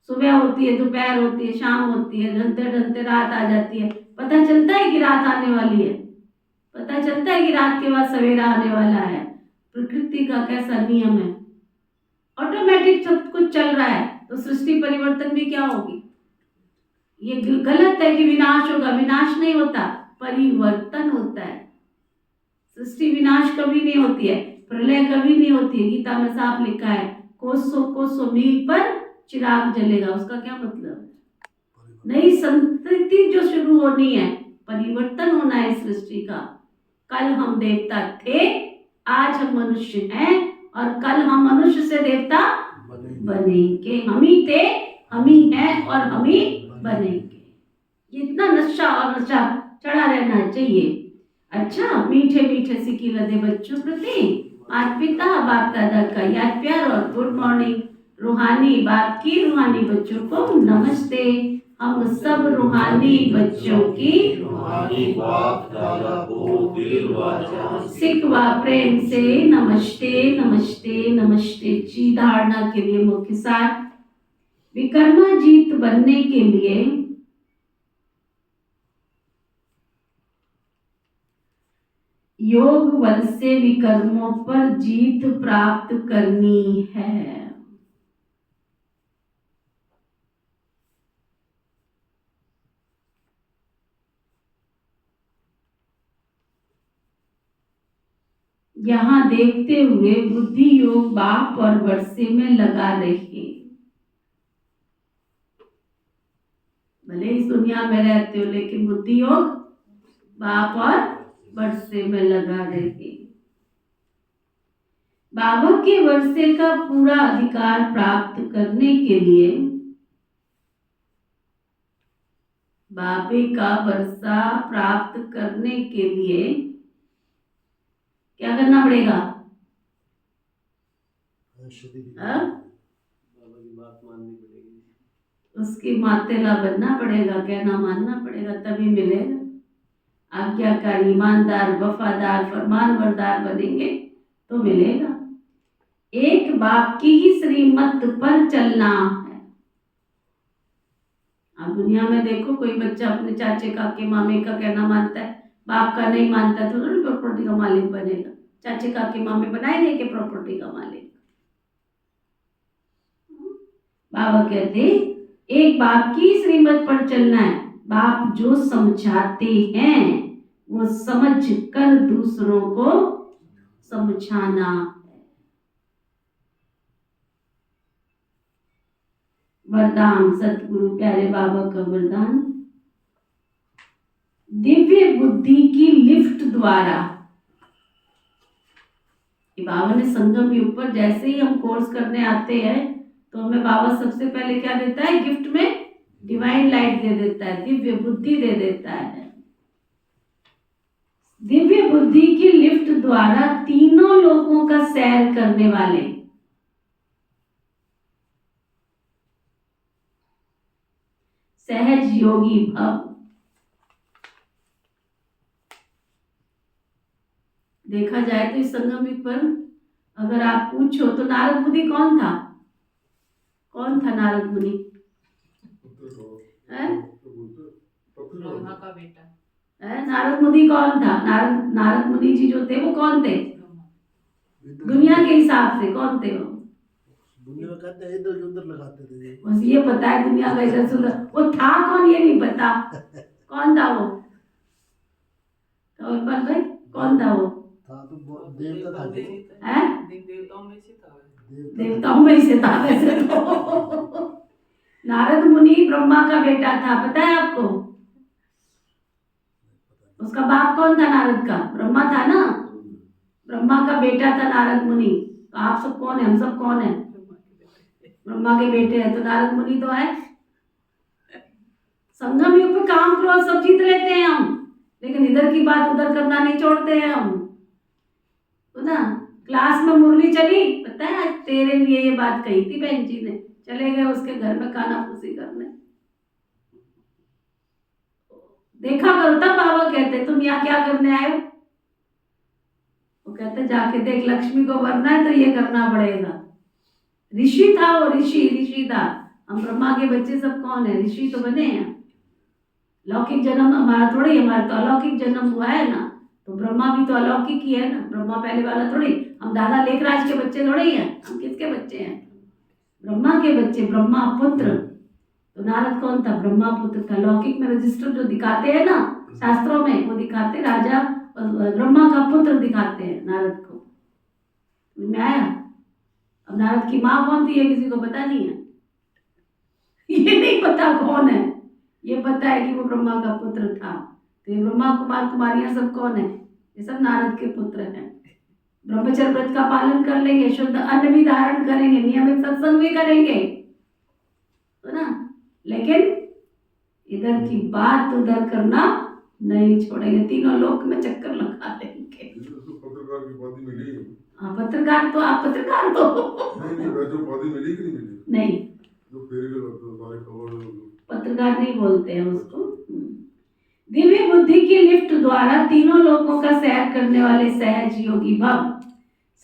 सुबह होती है, दोपहर होती है, शाम होती है, ढलते ढलते रात आ जाती है। पता चलता है कि रात आने वाली है, पता चलता है कि रात के बाद सवेरा आने वाला है। प्रकृति का कैसा नियम है, ऑटोमेटिक सब कुछ चल रहा है। तो सृष्टि परिवर्तन भी क्या होगी? ये गलत है कि विनाश होगा, विनाश नहीं होता, परिवर्तन होता है। सृष्टि विनाश कभी नहीं होती है, प्रलय कभी नहीं होती है। गीता में साफ लिखा है, कोसों कोसों मील पर चिराग जलेगा। उसका क्या मतलब है? नई संस्कृति जो शुरू होनी है, परिवर्तन होना है सृष्टि का। कल हम देवता थे, आज हम मनुष्य हैं, और कल हम मनुष्य से देवता बनेंगे। हम ही थे, हम ही हैं, और हम ही बनेंगे। इतना नशा और नशा चढ़ा रहना चाहिए। अच्छा, मीठे मीठे सिकी लदे बच्चों प्रति माता पिता बाप दादा का याद प्यार और गुड मॉर्निंग। रूहानी बाप की रूहानी बच्चों को नमस्ते। हम सब रूहानी बच्चों की रूहानी बाप दादा को दिल व जान सिकवा प्रेम से नमस्ते नमस्ते नमस्ते जी। धारणा के लिए मुख्य सार, विक्रमाजीत बनने के लिए योग बल से विकर्मों पर जीत प्राप्त करनी है। यहाँ देखते हुए बुद्धि योग बाप और वर्षे में लगा रहे। भले इस दुनिया में रहते हो लेकिन बुद्धि योग बाप और वर्षे में लगा रहे। बाबा के वर्षे का पूरा अधिकार प्राप्त करने के लिए बाबे का वर्षा प्राप्त करने के लिए क्या करना पड़ेगा? बाबा की बात माननी पड़ेगी, उसकी मातेला बनना पड़ेगा, कहना मानना पड़ेगा, तभी मिलेगा। आज्ञाकारी, ईमानदार, वफादार, फरमानबरदार बनेंगे तो मिलेगा। एक बाप की ही श्रीमत पर चलना है। आप दुनिया में देखो, कोई बच्चा अपने चाचे काके मामे का कहना मानता है, बाप का नहीं मानता तो प्रॉपर्टी का मालिक बनेगा। चाचे काके मामे बनाएंगे कि प्रॉपर्टी का मालिक। बाबा कहते एक बाप की श्रीमत पर चलना है। बाप जो समझाते हैं वो समझ कर दूसरों को समझाना है। वरदान, सतगुरु प्यारे बाबा का वरदान, दिव्य बुद्धि की लिफ्ट द्वारा। बाबा ने संगम युग पर जैसे ही हम कोर्स करने आते हैं तो हमें बाबा सबसे पहले क्या देता है? गिफ्ट में डिवाइन लाइट दे देता है, दिव्य बुद्धि दे देता है। दिव्य बुद्धि की लिफ्ट द्वारा तीनों लोगों का सैर करने वाले सहज योगी भव। देखा जाए तो इस संगम युग पर अगर आप पूछो तो नारद मुनि कौन था? कौन था नारद मुनि? ब्रह्मा का बेटा। नारद मुनि कौन था? नारद मुनि जी जो थे वो कौन थे? दुनिया के हिसाब से कौन थे वो? दुनिया में कहते हैं इधर उधर लगाते थे। बस ये पता है दुनिया का इधर उधर, वो था कौन ये नहीं पता। कौन था वो? तो इकबाल भाई कौन था वो? था तो देवता था। देवताओं में से था। देवताओं में से था वैसे तो। नारद मुनि ब्रह्मा का बेटा था, पता है आपको? उसका बाप कौन था नारद का? ब्रह्मा था ना। ब्रह्मा का बेटा था नारद मुनि। तो आप सब कौन है? हम सब कौन है? ब्रह्मा के बेटे हैं, तो नारद मुनि तो है। संगम युग पे काम क्रोध सब जीत लेते हैं हम, लेकिन इधर की बात उधर करना नहीं छोड़ते हैं हम, तो ना। क्लास में मुरली चली, पता है आज तेरे लिए ये बात कही थी बहन जी ने, चले गए उसके घर में खाना फूसी करने। देखा करो तब बाबा कहते तुम यहाँ क्या करने आए हो? वो कहते जाके देख, लक्ष्मी को वरना है तो ये करना पड़ेगा। ऋषि था वो, ऋषि था। हम ब्रह्मा के बच्चे सब कौन है? ऋषि तो बने हैं। लौकिक जन्म हमारा थोड़ी, हमारा तो अलौकिक जन्म हुआ है ना। तो ब्रह्मा भी तो अलौकिक ही है ना, ब्रह्मा पहले वाला थोड़ी। हम दादा लेखराज के बच्चे थोड़ी हैं, हम किसके बच्चे हैं? ब्रह्मा के बच्चे, ब्रह्मा पुत्र। तो नारद कौन था? ब्रह्मा पुत्र था। लौकिक में रजिस्टर जो दिखाते हैं ना शास्त्रों में, वो दिखाते राजा और ब्रह्मा का पुत्र दिखाते हैं नारद को। मैं आया। अब नारद की माँ कौन थी ये किसी को पता नहीं है। ये नहीं पता कौन है, ये पता है कि वो ब्रह्मा का पुत्र था। तो ये ब्रह्मा कुमार कुमारियां सब कौन है? ये सब नारद के पुत्र हैं। ब्रह्मचर्य व्रत का पालन कर लेंगे, शुद्ध अन्न भी धारण करेंगे, नियमित सत्संग भी करेंगे, तो ना। लेकिन इधर की बात उधर करना नहीं छोड़ेंगे, तीनों लोक में चक्कर लगा लेंगे। पत्रकार की उपाधि मिली? हाँ पत्रकार तो आप पत्रकार तो नहीं वैसे उपाधि मिली कि नहीं मिली? नहीं, जो फेरी के लगते सारे खबर पत्रकार नहीं बोलते हैं उसको। दिव्य बुद्धि की लिफ्ट द्वारा तीनों लोगों का सैर करने वाले सहज योगी भव।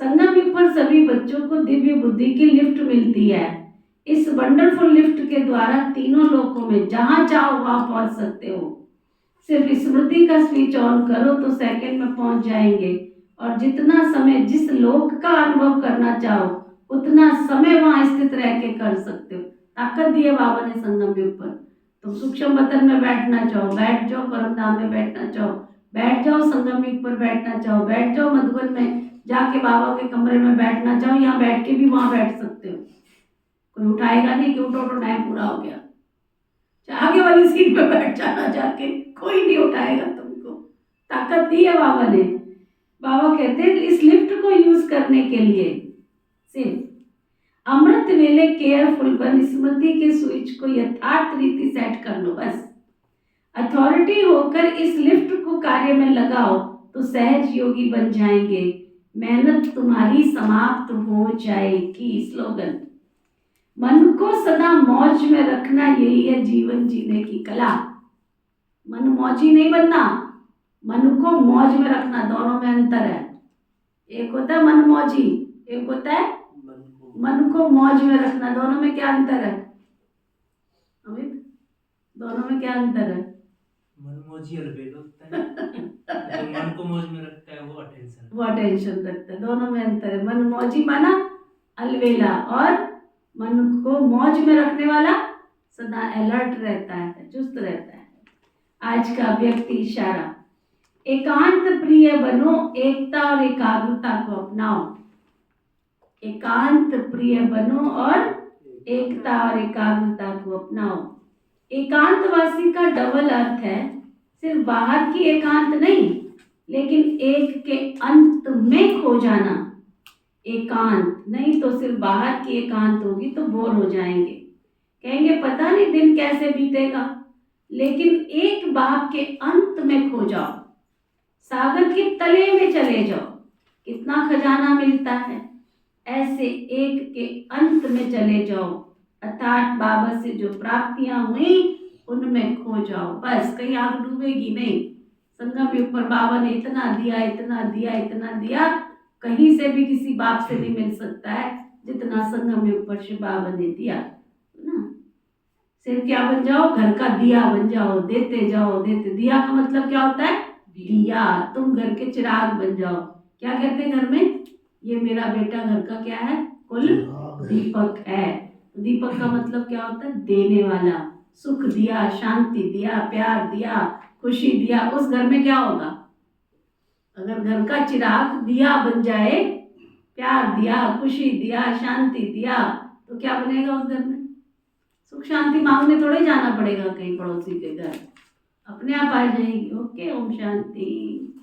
संगम युग पर सभी बच्चों को दिव्य बुद्धि की लिफ्ट मिलती है। इस वंडरफुल लिफ्ट के द्वारा तीनों लोकों में जहां चाहो वहां पहुंच सकते हो। सिर्फ स्मृति का स्विच ऑन करो तो सेकंड में पहुंच जाएंगे, और जितना समय जिस लोक का अनुभव करना चाहो उतना समय वहां स्थित रह के कर सकते हो। ताकत दी है बाबा ने संगम युग पर। तुम सूक्ष्म बतन में बैठना चाहो बैठ जाओ, परम धाम में बैठना चाहो बैठ जाओ, संगम युग पर बैठना चाहो बैठ जाओ, मधुबन में जाके बाबा के कमरे में बैठना चाहो, यहाँ बैठ के भी वहां बैठ सकते हो। कोई उठाएगा नहीं कि उठो उठो टाइम पूरा हो गया, आगे वाली सीट पे बैठ जाना जाके, कोई नहीं उठाएगा तुमको। ताकत दी है बाबा ने। बाबा कहते हैं इस लिफ्ट को यूज करने के लिए सिर्फ अमृत वेले केयरफुल बन स्मृति के स्विच को यथार्थ रीति सेट कर लो बस। अथॉरिटी होकर इस लिफ्ट को कार्य में लगाओ तो सहज योगी बन जाएंगे, मेहनत तुम्हारी समाप्त हो जाएगी। स्लोगन। मन को सदा मौज में रखना यही है जीवन जीने की कला। मन मौजी नहीं बनना, मन को मौज में रखना, दोनों में अंतर है। एक होता है मन मौजी, एक होता है मन को मौज में रखना। दोनों में क्या अंतर है अमित? दोनों में क्या अंतर है? मन मौजी अलबेला होता है, जो मन को मौज में रखता है वो अटेंशन रखता है। दोनों में अंतर है। मन मौजी माना अलवेला, और मन को मौज में रखने वाला सदा अलर्ट रहता है, चुस्त रहता है। आज का व्यक्ति इशारा। एकांत प्रिय बनो, एकता और एकाग्रता को अपनाओ। एकांत प्रिय बनो और एकता और एकाग्रता को अपनाओ। एकांतवासी का डबल अर्थ है, सिर्फ बाहर की एकांत नहीं लेकिन एक के अंत में खो जाना। एकांत नहीं तो सिर्फ बाहर की एकांत होगी तो बोर हो जाएंगे, कहेंगे पता नहीं दिन कैसे बीतेगा। लेकिन एक बाग के अंत में खो जाओ, सागर के तले में चले जाओ, कितना खजाना मिलता है। ऐसे एक के अंत में चले जाओ, अर्थात बाबा से जो प्राप्तियां हुई उनमें खो जाओ बस। कहीं आग डूबेगी नहीं। संगम युग पर बाबा ने इतना दिया इतना दिया इतना दिया, कहीं से भी किसी बाप से नहीं मिल सकता है जितना संगम युग पर शिव बाबा ने दिया ना। सिर्फ क्या बन जाओ? घर का दिया बन जाओ, देते जाओ देते। दिया का मतलब क्या होता है? दिया। तुम घर के चिराग बन जाओ। क्या कहते हैं घर में? ये मेरा बेटा घर का क्या है? कुल दीपक है। दीपक का मतलब क्या होता है? देने वाला। सुख दिया, शांति दिया, प्यार दिया, खुशी दिया। उस घर में क्या होगा? अगर घर का चिराग दिया बन जाए, प्यार दिया, खुशी दिया, शांति दिया, तो क्या बनेगा उस घर में? सुख शांति मांगने थोड़े जाना पड़ेगा कहीं पड़ोसी के घर, अपने आप आ जाएगी। ओके, ओम शांति।